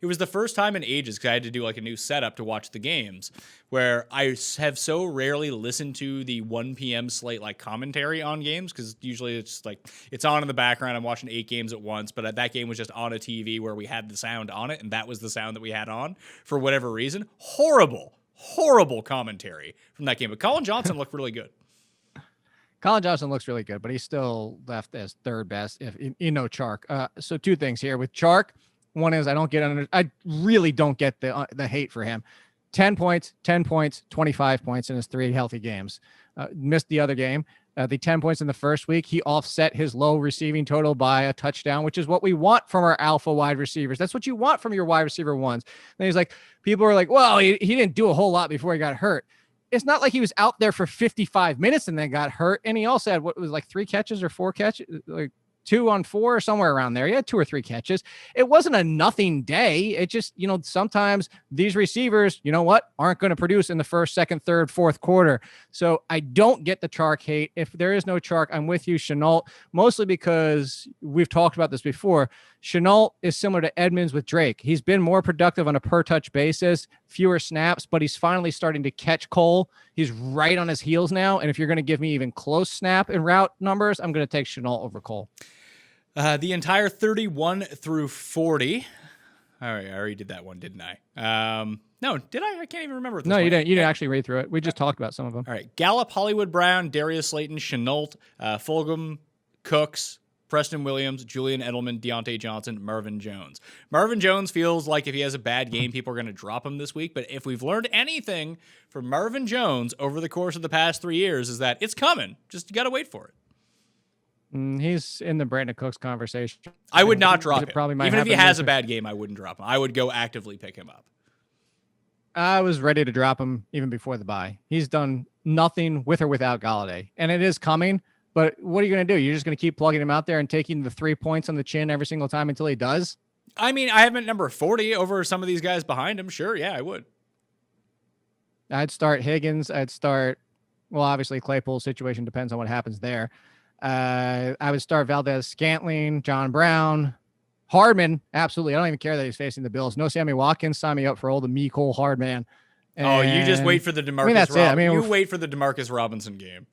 It was the first time in ages, because I had to do like a new setup to watch the games, where I have so rarely listened to the 1 p.m. slate like commentary on games, because usually it's just like it's on in the background. I'm watching 8 games at once, but that game was just on a TV where we had the sound on it, and that was the sound that we had on for whatever reason. Horrible commentary from that game. But Colin Johnson looked really good. Colin Johnson looks really good, but he's still left as 3rd best if Chark. So 2 things here with Chark. One is I really don't get the hate for him. 10 points, 25 points in his 3 healthy games. Missed the other game. The 10 points in the first week, he offset his low receiving total by a touchdown, which is what we want from our alpha wide receivers. That's what you want from your wide receiver ones. And he's like, people are like, well, he didn't do a whole lot before he got hurt. It's not like he was out there for 55 minutes and then got hurt. And he also had what was like 3 catches or 4 catches, like 2 on 4 or somewhere around there. He had 2 or 3 catches. It wasn't a nothing day. It just, sometimes these receivers, aren't going to produce in the 1st, 2nd, 3rd, 4th quarter. So I don't get the Chark hate. If there is no Chark, I'm with you, Chenault, mostly because we've talked about this before. Chenault is similar to Edmonds with Drake. He's been more productive on a per touch basis, fewer snaps, but he's finally starting to catch Cole. He's right on his heels now. And if you're going to give me even close snap and route numbers, I'm going to take Chenault over Cole. The entire 31 through 40. All right, I already did that one, didn't I? No, did I? I can't even remember. No, you didn't. You didn't actually read through it. We just talked about some of them. All right, Gallup, Hollywood Brown, Darius Slayton, Chenault, Fulgham, Cooks, Preston Williams, Julian Edelman, Deontay Johnson, Marvin Jones. Marvin Jones feels like if he has a bad game, people are going to drop him this week. But if we've learned anything from Marvin Jones over the course of the past 3 years is that it's coming. Just you got to wait for it. He's in the Brandon Cooks conversation. I would not drop him. Even if he has a bad bad game, I wouldn't drop him. I would go actively pick him up. I was ready to drop him even before the bye. He's done nothing with or without Galladay, and it is coming. But what are you going to do? You're just going to keep plugging him out there and taking the 3 points on the chin every single time until he does? I mean, I have him at number 40 over some of these guys behind him. Sure, yeah, I would. I'd start Higgins. Well, obviously Claypool's situation depends on what happens there. I would start Valdez-Scantling, John Brown, Hardman. Absolutely. I don't even care that he's facing the Bills. No Sammy Watkins. Sign me up for old Mecole Hardman. You just wait for the DeMarcus that's it. I mean, you wait for the DeMarcus Robinson game.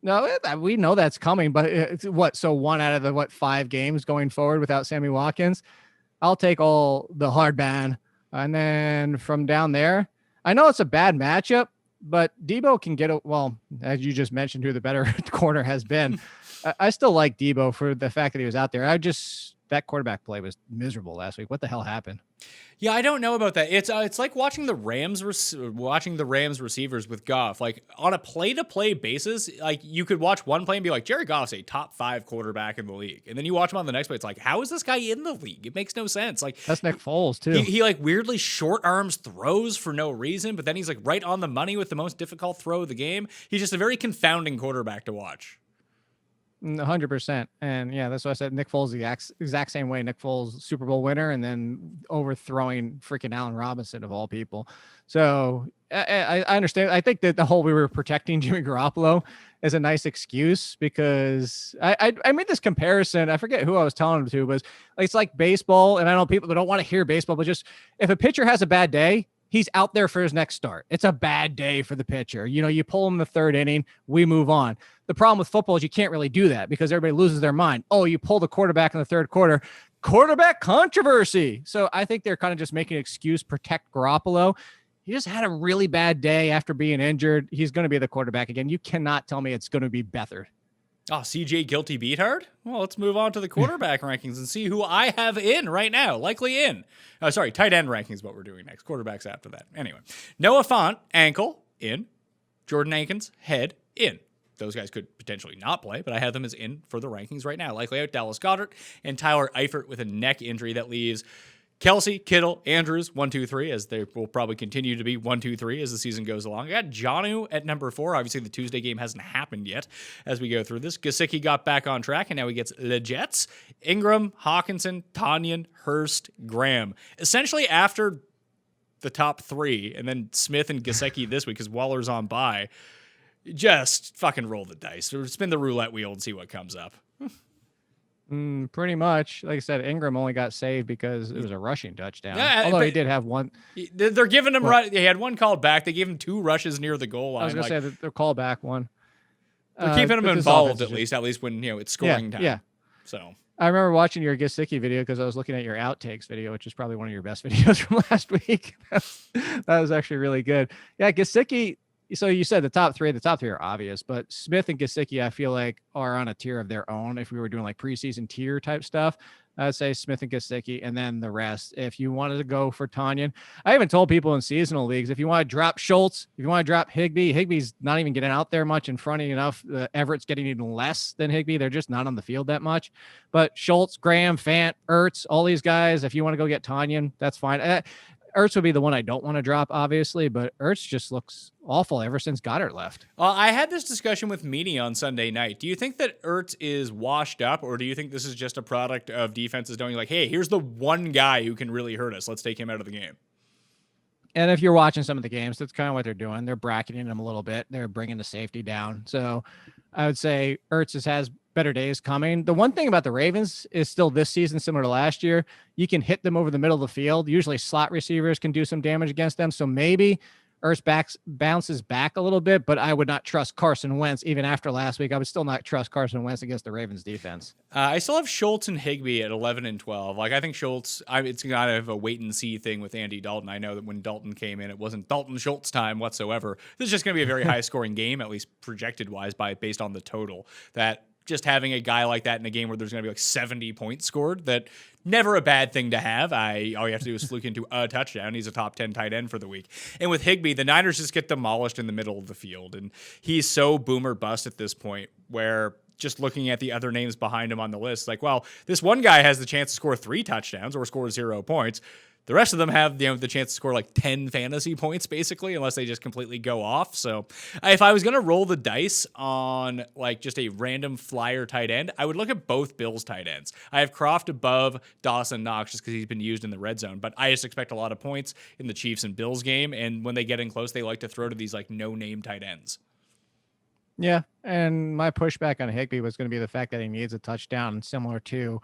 No, we know that's coming, but it's what? So 1 out of the 5 games going forward without Sammy Watkins? I'll take all the Hardman. And then from down there, I know it's a bad matchup, but Debo can get as you just mentioned, who the better corner has been. I still like Debo for the fact that he was out there. That quarterback play was miserable last week. What the hell happened? Yeah, I don't know about that. It's like watching the Rams receivers with Goff. Like on a play-to-play basis, like you could watch one play and be like, Jared Goff's a top 5 quarterback in the league, and then you watch him on the next play. It's like, how is this guy in the league? It makes no sense. Like that's Nick Foles too. He like weirdly short arms throws for no reason, but then he's like right on the money with the most difficult throw of the game. He's just a very confounding quarterback to watch. 100%. And yeah, that's what I said. Nick Foles, the exact same way. Nick Foles, Super Bowl winner, and then overthrowing freaking Allen Robinson of all people. So I understand. I think that the whole we were protecting Jimmy Garoppolo is a nice excuse because I made this comparison. I forget who I was telling him to, but it's like baseball. And I know people that don't want to hear baseball, but just if a pitcher has a bad day, he's out there for his next start. It's a bad day for the pitcher. You pull him the 3rd inning, we move on. The problem with football is you can't really do that because everybody loses their mind. Oh, you pull the quarterback in the 3rd quarter, quarterback controversy. So I think they're kind of just making an excuse, protect Garoppolo. He just had a really bad day after being injured. He's going to be the quarterback again. You cannot tell me it's going to be Beathard. Oh, CJ guilty beat hard? Well, let's move on to the quarterback rankings and see who I have in right now. Likely in. Tight end rankings is what we're doing next. Quarterbacks after that. Anyway, Noah Fant, ankle, in. Jordan Akins, head, in. Those guys could potentially not play, but I have them as in for the rankings right now. Likely out Dallas Goedert and Tyler Eifert with a neck injury that leaves Kelsey, Kittle, Andrews, 1, 2, 3, as they will probably continue to be 1, 2, 3 as the season goes along. I got Jonnu at number 4. Obviously, the Tuesday game hasn't happened yet as we go through this. Gesicki got back on track, and now he gets the Jets. Ingram, Hawkinson, Tanyan, Hurst, Graham. Essentially after the top 3, and then Smith and Gesicki this week because Waller's on bye. Just fucking roll the dice or spin the roulette wheel and see what comes up. Pretty much. Like I said, Ingram only got saved because it was a rushing touchdown. Yeah, although he did have one. They're giving him They had one called back. They gave him 2 rushes near the goal line. I was going to say the callback one. They're keeping him involved at least when it's scoring time. Yeah. So I remember watching your Gesicki video because I was looking at your outtakes video, which is probably one of your best videos from last week. That was actually really good. Yeah, Gesicki. So you said the top 3 are obvious, but Smith and Gesicki, I feel like, are on a tier of their own. If we were doing like preseason tier type stuff, I'd say Smith and Gesicki, and then the rest. If you wanted to go for Tanyan, I even told people in seasonal leagues, if you want to drop Schultz, if you want to drop Higby's not even getting out there much and fronting enough. Everett's getting even less than Higbee. They're just not on the field that much. But Schultz, Graham, Fant, Ertz, all these guys, if you want to go get Tanyan, that's fine. Ertz would be the one I don't want to drop, obviously, but Ertz just looks awful ever since Goddard left. I had this discussion with Meany on Sunday night. Do you think that Ertz is washed up, or do you think this is just a product of defenses knowing, like, hey, here's the one guy who can really hurt us. Let's take him out of the game. And if you're watching some of the games, that's kind of what they're doing. They're bracketing him a little bit. They're bringing the safety down. So I would say Ertz has better days coming. The one thing about the Ravens is still this season, similar to last year, you can hit them over the middle of the field. Usually slot receivers can do some damage against them. So maybe Ertz bounces back a little bit, but I would not trust Carson Wentz. Even after last week, I would still not trust Carson Wentz against the Ravens defense. I still have Schultz and Higbee at 11 and 12. Like, I think Schultz, it's kind of a wait and see thing with Andy Dalton. I know that when Dalton came in, it wasn't Dalton Schultz time whatsoever. This is just going to be a very high scoring game, at least projected wise, based on the total. That just having a guy like that in a game where there's going to be like 70 points scored, that never a bad thing to have. All you have to do is fluke into a touchdown. He's a top 10 tight end for the week. And with Higbee, the Niners just get demolished in the middle of the field. And he's so boomer bust at this point where just looking at the other names behind him on the list, like, well, this one guy has the chance to score 3 touchdowns or score 0 points. The rest of them have the chance to score like 10 fantasy points basically, unless they just completely go off. So if I was going to roll the dice on like just a random flyer tight end, I would look at both Bills tight ends. I have Croft above Dawson Knox just because he's been used in the red zone, but I just expect a lot of points in the Chiefs and Bills game. And when they get in close, they like to throw to these like no-name tight ends. Yeah, and my pushback on Higbee was going to be the fact that he needs a touchdown, similar to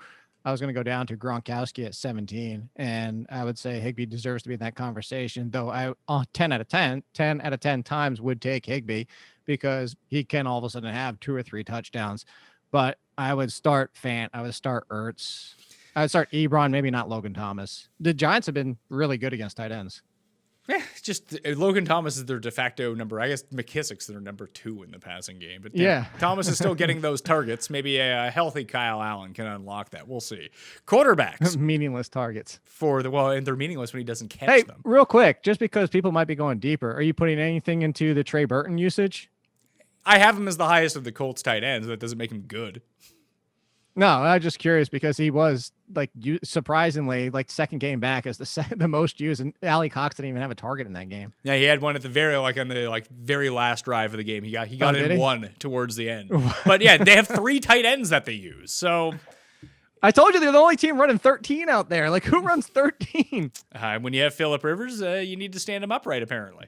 I was going to go down to Gronkowski at 17, and I would say Higbee deserves to be in that conversation, though I 10 out of 10 times would take Higbee because he can all of a sudden have 2 or 3 touchdowns. But I would start Fant, I would start Ertz, I would start Ebron, maybe not Logan Thomas. The Giants have been really good against tight ends. Yeah, just Logan Thomas is their de facto number. I guess McKissick's their number 2 in the passing game. But yeah, Thomas is still getting those targets. Maybe a healthy Kyle Allen can unlock that. We'll see. Quarterbacks. Meaningless targets. And they're meaningless when he doesn't catch them. Real quick, just because people might be going deeper, are you putting anything into the Trey Burton usage? I have him as the highest of the Colts tight ends. That doesn't make him good. No, I'm just curious because he was like surprisingly like second game back as the most used, and Ali Cox didn't even have a target in that game. Yeah, he had one at the very last drive of the game. He got in one towards the end. But yeah, they have 3 tight ends that they use. So I told you they're the only team running 13 out there. Like who runs 13? When you have Phillip Rivers, you need to stand him upright apparently.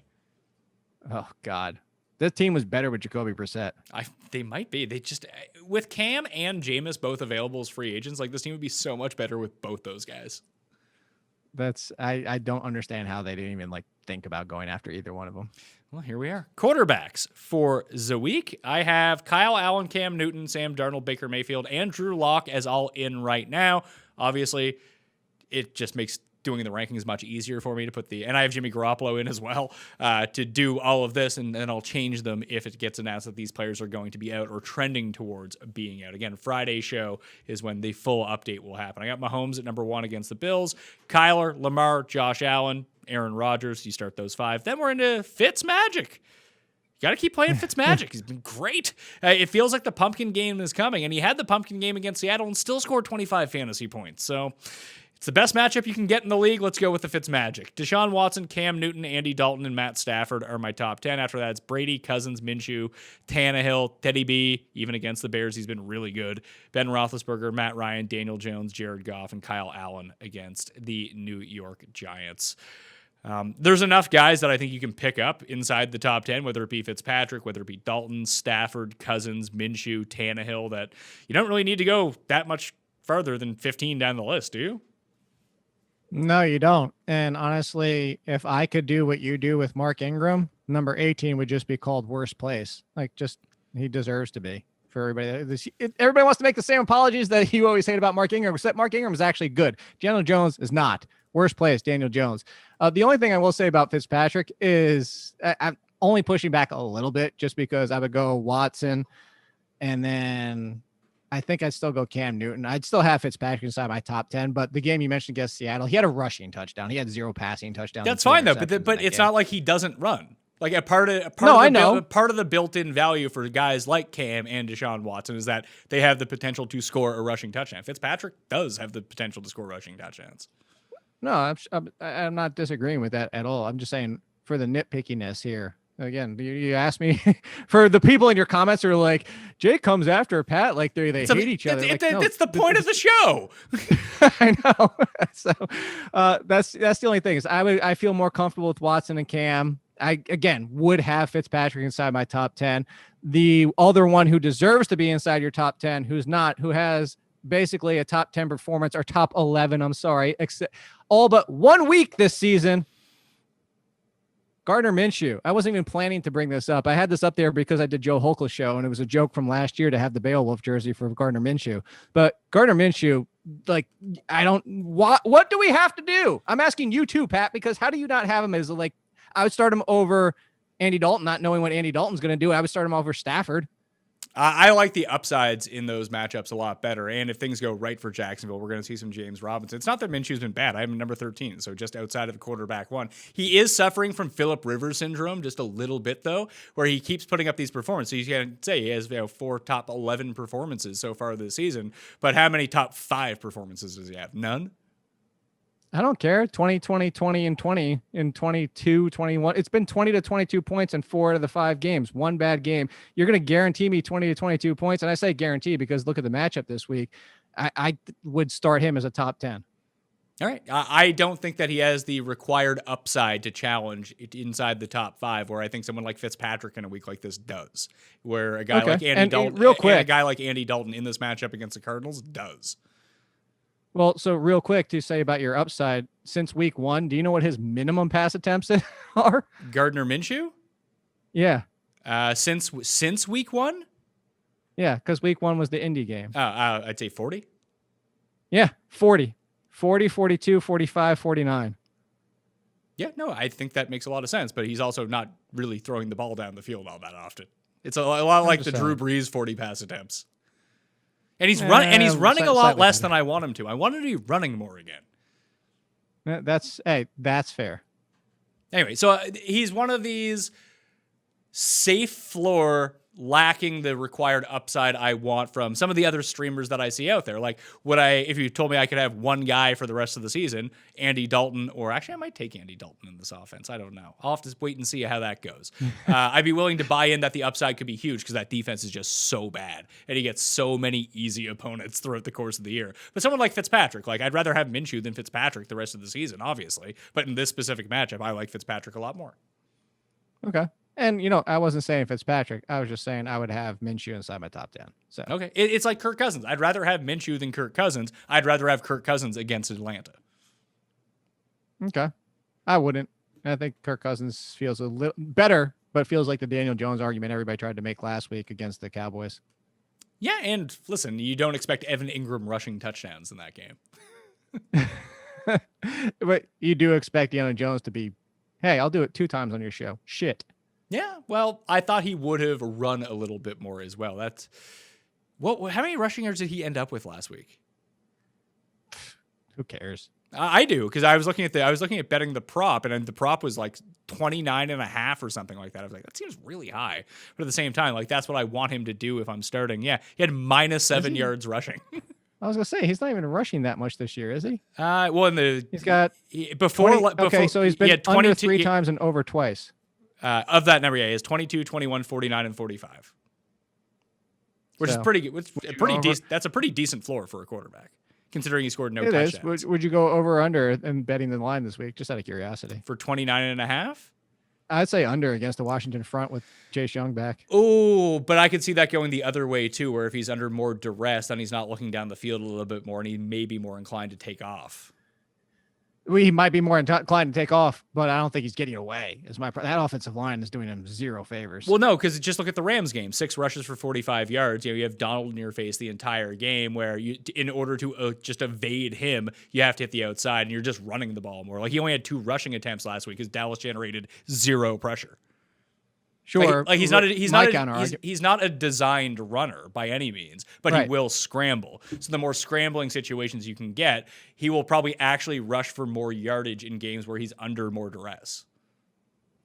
Oh God. This team was better with Jacoby Brissett. They might be. They just with Cam and Jameis both available as free agents, like this team would be so much better with both those guys. I don't understand how they didn't even like think about going after either one of them. Well, here we are. Quarterbacks for the week. I have Kyle Allen, Cam Newton, Sam Darnold, Baker Mayfield, and Drew Lock as all in right now. Obviously, it just makes doing the rankings much easier for me to put and I have Jimmy Garoppolo in as well to do all of this, and then I'll change them if it gets announced that these players are going to be out or trending towards being out. Again, Friday show is when the full update will happen. I got Mahomes at number 1 against the Bills, Kyler, Lamar, Josh Allen, Aaron Rodgers. You start those 5. Then we're into Fitz Magic. You got to keep playing Fitzmagic. He's been great. It feels like the pumpkin game is coming, and he had the pumpkin game against Seattle and still scored 25 fantasy points. So it's the best matchup you can get in the league. Let's go with the Fitzmagic. Deshaun Watson, Cam Newton, Andy Dalton, and Matt Stafford are my top 10. After that, it's Brady, Cousins, Minshew, Tannehill, Teddy B. Even against the Bears, he's been really good. Ben Roethlisberger, Matt Ryan, Daniel Jones, Jared Goff, and Kyle Allen against the New York Giants. There's enough guys that I think you can pick up inside the top 10, whether it be Fitzpatrick, whether it be Dalton, Stafford, Cousins, Minshew, Tannehill, that you don't really need to go that much farther than 15 down the list, do you? No, you don't. And honestly, if I could do what you do with Mark Ingram, number 18 would just be called worst place. Like, just he deserves to be for everybody. Everybody wants to make the same apologies that you always hate about Mark Ingram, except Mark Ingram is actually good. Daniel Jones is not. Worst place, Daniel Jones. The only thing I will say about Fitzpatrick is I'm only pushing back a little bit just because I would go Watson, and then I think I'd still go Cam Newton. I'd still have Fitzpatrick inside my top 10, but the game you mentioned against Seattle, he had a rushing touchdown. He had 0 passing touchdowns. That's fine though, but it's not like he doesn't run. Like part of the built-in value for guys like Cam and Deshaun Watson is that they have the potential to score a rushing touchdown. Fitzpatrick does have the potential to score rushing touchdowns. No, I'm not disagreeing with that at all. I'm just saying for the nitpickiness here. Again, you asked me for the people in your comments who are like, Jake comes after Pat like they hate each other. It's the point of the show. I know. So that's the only thing is I feel more comfortable with Watson and Cam. I again would have Fitzpatrick inside my top 10. The other one who deserves to be inside your top 10, who's not, who has basically a top 10 performance or top 11. I'm sorry, except all but 1 week this season. Gardner Minshew. I wasn't even planning to bring this up. I had this up there because I did Joe Holkel's show, and it was a joke from last year to have the Beowulf jersey for Gardner Minshew. But Gardner Minshew, like, what do we have to do? I'm asking you too, Pat, because how do you not have him as like, I would start him over Andy Dalton, not knowing what Andy Dalton's going to do. I would start him over Stafford. I like the upsides in those matchups a lot better. And if things go right for Jacksonville, we're going to see some James Robinson. It's not that Minshew's been bad. I have him number 13, so just outside of the quarterback one. He is suffering from Phillip Rivers syndrome just a little bit, though, where he keeps putting up these performances. You can say he has 4 top 11 performances so far this season, but how many top 5 performances does he have? None? I don't care. 20, 20, 20, and 20 in 22, 21. It's been 20 to 22 points in 4 out of the 5 games. One bad game. You're going to guarantee me 20 to 22 points. And I say guarantee because look at the matchup this week. I would start him as a top 10. All right. I don't think that he has the required upside to challenge inside the top 5, where I think someone like Fitzpatrick in a week like this does, where a guy like Andy Dalton, real quick, a guy like Andy Dalton in this matchup against the Cardinals does. Well, so real quick to say about your upside, since week 1, do you know what his minimum pass attempts are? Gardner Minshew? Yeah. Since week 1? Yeah, because week 1 was the Indy game. I'd say 40. Yeah, 40. 40, 42, 45, 49. Yeah, no, I think that makes a lot of sense, but he's also not really throwing the ball down the field all that often. It's a lot like the Drew Brees 40 pass attempts. And he's running a lot less than I want him to. I want him to be running more again. That's fair. Anyway, so he's one of these safe floor, lacking the required upside I want from some of the other streamers that I see out there. Like, if you told me I could have one guy for the rest of the season, Andy Dalton, or actually I might take Andy Dalton in this offense. I don't know. I'll have to wait and see how that goes. I'd be willing to buy in that the upside could be huge because that defense is just so bad and he gets so many easy opponents throughout the course of the year. But someone like Fitzpatrick, like I'd rather have Minshew than Fitzpatrick the rest of the season, obviously. But in this specific matchup, I like Fitzpatrick a lot more. Okay. And, I wasn't saying Fitzpatrick. I was just saying I would have Minshew inside my top 10. So okay. It's like Kirk Cousins. I'd rather have Minshew than Kirk Cousins. I'd rather have Kirk Cousins against Atlanta. Okay. I wouldn't. I think Kirk Cousins feels a little better, but feels like the Daniel Jones argument everybody tried to make last week against the Cowboys. Yeah, and listen, you don't expect Evan Ingram rushing touchdowns in that game. But you do expect Daniel Jones to be, hey, I'll do it 2 times on your show. Shit. Yeah, well, I thought he would have run a little bit more as well. That's how many rushing yards did he end up with last week? Who cares? I do, because I was looking at betting the prop, and the prop was like 29.5 or something like that. I was like, that seems really high. But at the same time, like that's what I want him to do if I'm starting. Yeah, he had -7 yards rushing. I was gonna say he's not even rushing that much this year, is he? Well, he's got before. Okay, so he's been under 3 times and over twice. Of that number, yeah, he has 22, 21, 49, and 45. Which is pretty good. That's a pretty decent floor for a quarterback, considering he scored no touchdowns. It is. Would you go over or under in betting the line this week, just out of curiosity? For 29.5? I'd say under against the Washington front with Chase Young back. Oh, but I could see that going the other way, too, where if he's under more duress, then he's not looking down the field a little bit more, and he may be more inclined to take off. He might be more inclined to take off, but I don't think he's getting away. That offensive line is doing him 0 favors. Well, no, because just look at the Rams game: 6 rushes for 45 yards. You have Donald in your face the entire game, where in order to just evade him, you have to hit the outside, and you're just running the ball more. Like he only had 2 rushing attempts last week because Dallas generated 0 pressure. Sure, like he's not a designed runner by any means, but He will scramble. So the more scrambling situations you can get, he will probably actually rush for more yardage in games where he's under more duress.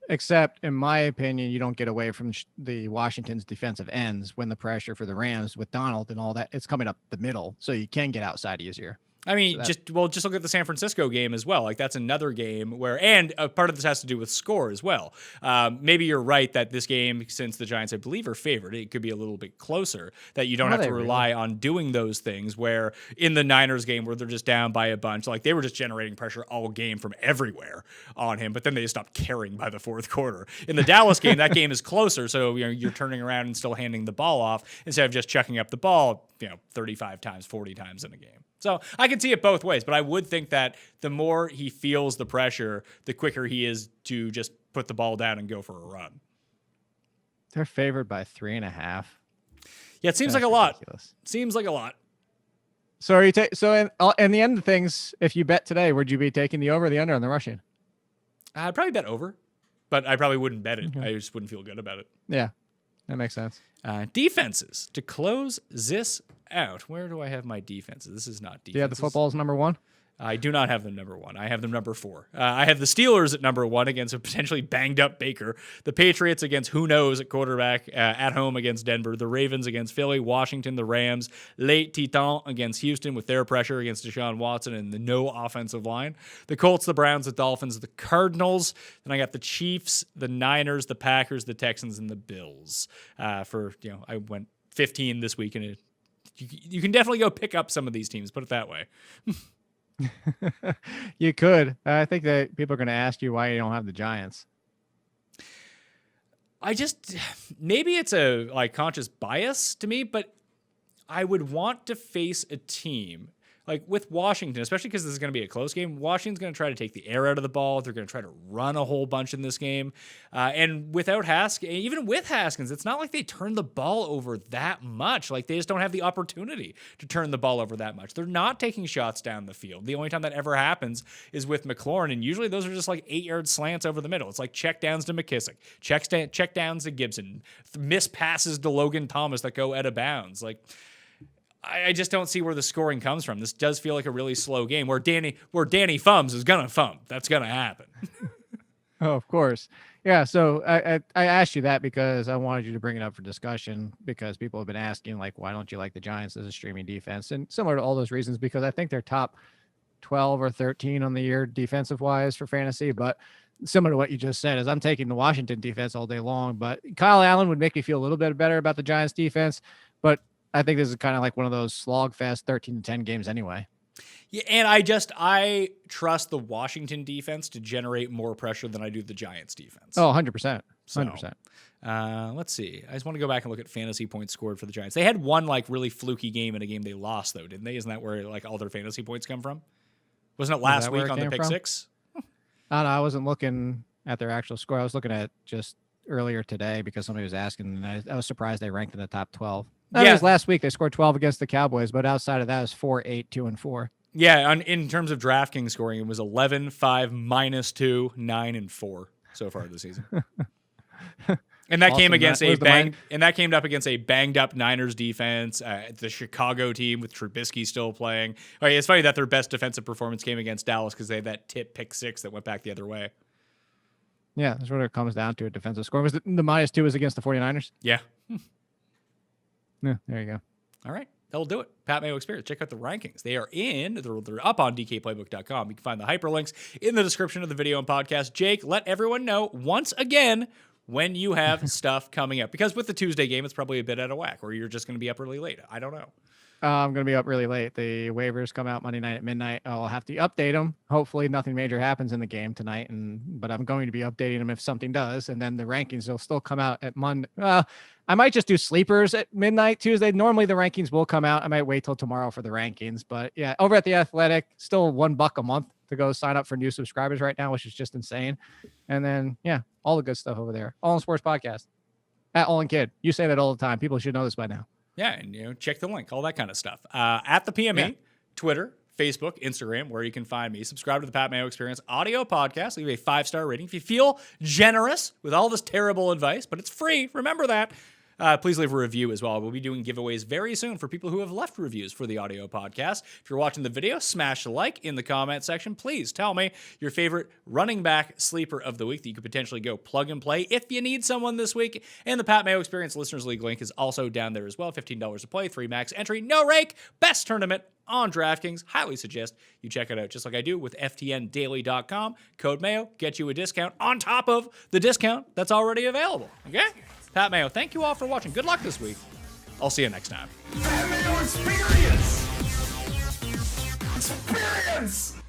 Except, in my opinion, you don't get away from the Washington's defensive ends when the pressure for the Rams with Donald and all that, it's coming up the middle, so you can get outside easier. I mean, just look at the San Francisco game as well. Like that's another game where, and a part of this has to do with score as well. Maybe you're right that this game, since the Giants, I believe, are favored, it could be a little bit closer. That you don't have to rely on doing those things. Where in the Niners game, where they're just down by a bunch, like they were just generating pressure all game from everywhere on him, but then they just stopped caring by the 4th quarter. In the Dallas game, that game is closer, so you're turning around and still handing the ball off instead of just chucking up the ball, 35 times, 40 times in a game. So I can see it both ways, but I would think that the more he feels the pressure, the quicker he is to just put the ball down and go for a run. They're favored by 3.5. Yeah, it seems like a lot. Seems like a lot. So are you in the end of things, if you bet today, would you be taking the over or the under on the rushing? I'd probably bet over, but I probably wouldn't bet it. Okay. I just wouldn't feel good about it. Yeah, that makes sense. Defenses to close this out. Where do I have my defenses? This is not defenses. Yeah, the football's number 1. I do not have them number 1. I have them number 4. I have the Steelers at number 1 against a potentially banged up Baker. The Patriots against who knows at quarterback, at home against Denver. The Ravens against Philly. Washington, the Rams. Les Titans against Houston with their pressure against Deshaun Watson and the no offensive line. The Colts, the Browns, the Dolphins, the Cardinals. Then I got the Chiefs, the Niners, the Packers, the Texans, and the Bills. I went 15 this week, and you can definitely go pick up some of these teams, put it that way. You could. I think that people are going to ask you why you don't have the Giants. Maybe it's a conscious bias to me, but I would want to face a team like with Washington, especially because this is going to be a close game. Washington's going to try to take the air out of the ball. They're going to try to run a whole bunch in this game. And without Haskins, even with Haskins, it's not like they turn the ball over that much. Like they just don't have the opportunity to turn the ball over that much. They're not taking shots down the field. The only time that ever happens is with McLaurin. And usually those are just like 8-yard slants over the middle. It's like check downs to McKissick, check downs to Gibson, miss passes to Logan Thomas that go out of bounds. Like, I just don't see where the scoring comes from. This does feel like a really slow game where Danny Fums is gonna fum. That's gonna happen. Oh, of course. Yeah. So I asked you that because I wanted you to bring it up for discussion because people have been asking like, why don't you like the Giants as a streaming defense? And similar to all those reasons, because I think they're top 12 or 13 on the year defensive wise for fantasy, but similar to what you just said is I'm taking the Washington defense all day long, but Kyle Allen would make me feel a little bit better about the Giants defense, but I think this is kind of like one of those slog fest 13-10 games anyway. Yeah, and I trust the Washington defense to generate more pressure than I do the Giants defense. Oh, 100%. 100%. So, let's see. I just want to go back and look at fantasy points scored for the Giants. They had one like really fluky game in a game they lost though, didn't they? Isn't that where like all their fantasy points come from? Wasn't it last week on the pick six? I wasn't looking at their actual score. I was looking at just earlier today because somebody was asking, and I was surprised they ranked in the top 12. That was last week. They scored 12 against the Cowboys, but outside of that, it was 4-8, 2-4. Yeah, in terms of DraftKings scoring, it was 11, 5, -2, 9, and 4 so far this season. And that came against that came up against a banged up Niners defense, the Chicago team with Trubisky still playing. Okay, it's funny that their best defensive performance came against Dallas because they had that tip pick six that went back the other way. Yeah, that's what it comes down to, a defensive score. Was the -2 was against the 49ers? Yeah. Yeah, there you go. All right. That'll do it. Pat Mayo Experience. Check out the rankings. They're up on dkplaybook.com. You can find the hyperlinks in the description of the video and podcast. Jake, let everyone know once again when you have stuff coming up. Because with the Tuesday game, it's probably a bit out of whack, or you're just going to be up really late. I don't know. I'm going to be up really late. The waivers come out Monday night at midnight. I'll have to update them. Hopefully nothing major happens in the game tonight, but I'm going to be updating them if something does. And then the rankings will still come out at Monday. I might just do sleepers at midnight Tuesday. Normally the rankings will come out. I might wait till tomorrow for the rankings. But yeah, over at The Athletic, still $1 a month to go sign up for new subscribers right now, which is just insane. And then, yeah, all the good stuff over there. All in Sports Podcast at All in Kid. You say that all the time. People should know this by now. Yeah, and check the link, all that kind of stuff. At the PME, Twitter, Facebook, Instagram, where you can find me. Subscribe to the Pat Mayo Experience audio podcast. Leave a 5-star rating. If you feel generous with all this terrible advice, but it's free, remember that. Please leave a review as well. We'll be doing giveaways very soon for people who have left reviews for the audio podcast. If you're watching the video, smash a like in the comment section. Please tell me your favorite running back sleeper of the week that you could potentially go plug and play if you need someone this week. And the Pat Mayo Experience Listeners League link is also down there as well. $15 to play, 3 max entry, no rake, best tournament on DraftKings. Highly suggest you check it out just like I do with ftndaily.com. Code Mayo, get you a discount on top of the discount that's already available. Okay? Pat Mayo, thank you all for watching. Good luck this week. I'll see you next time. Pat Mayo Experience! Experience!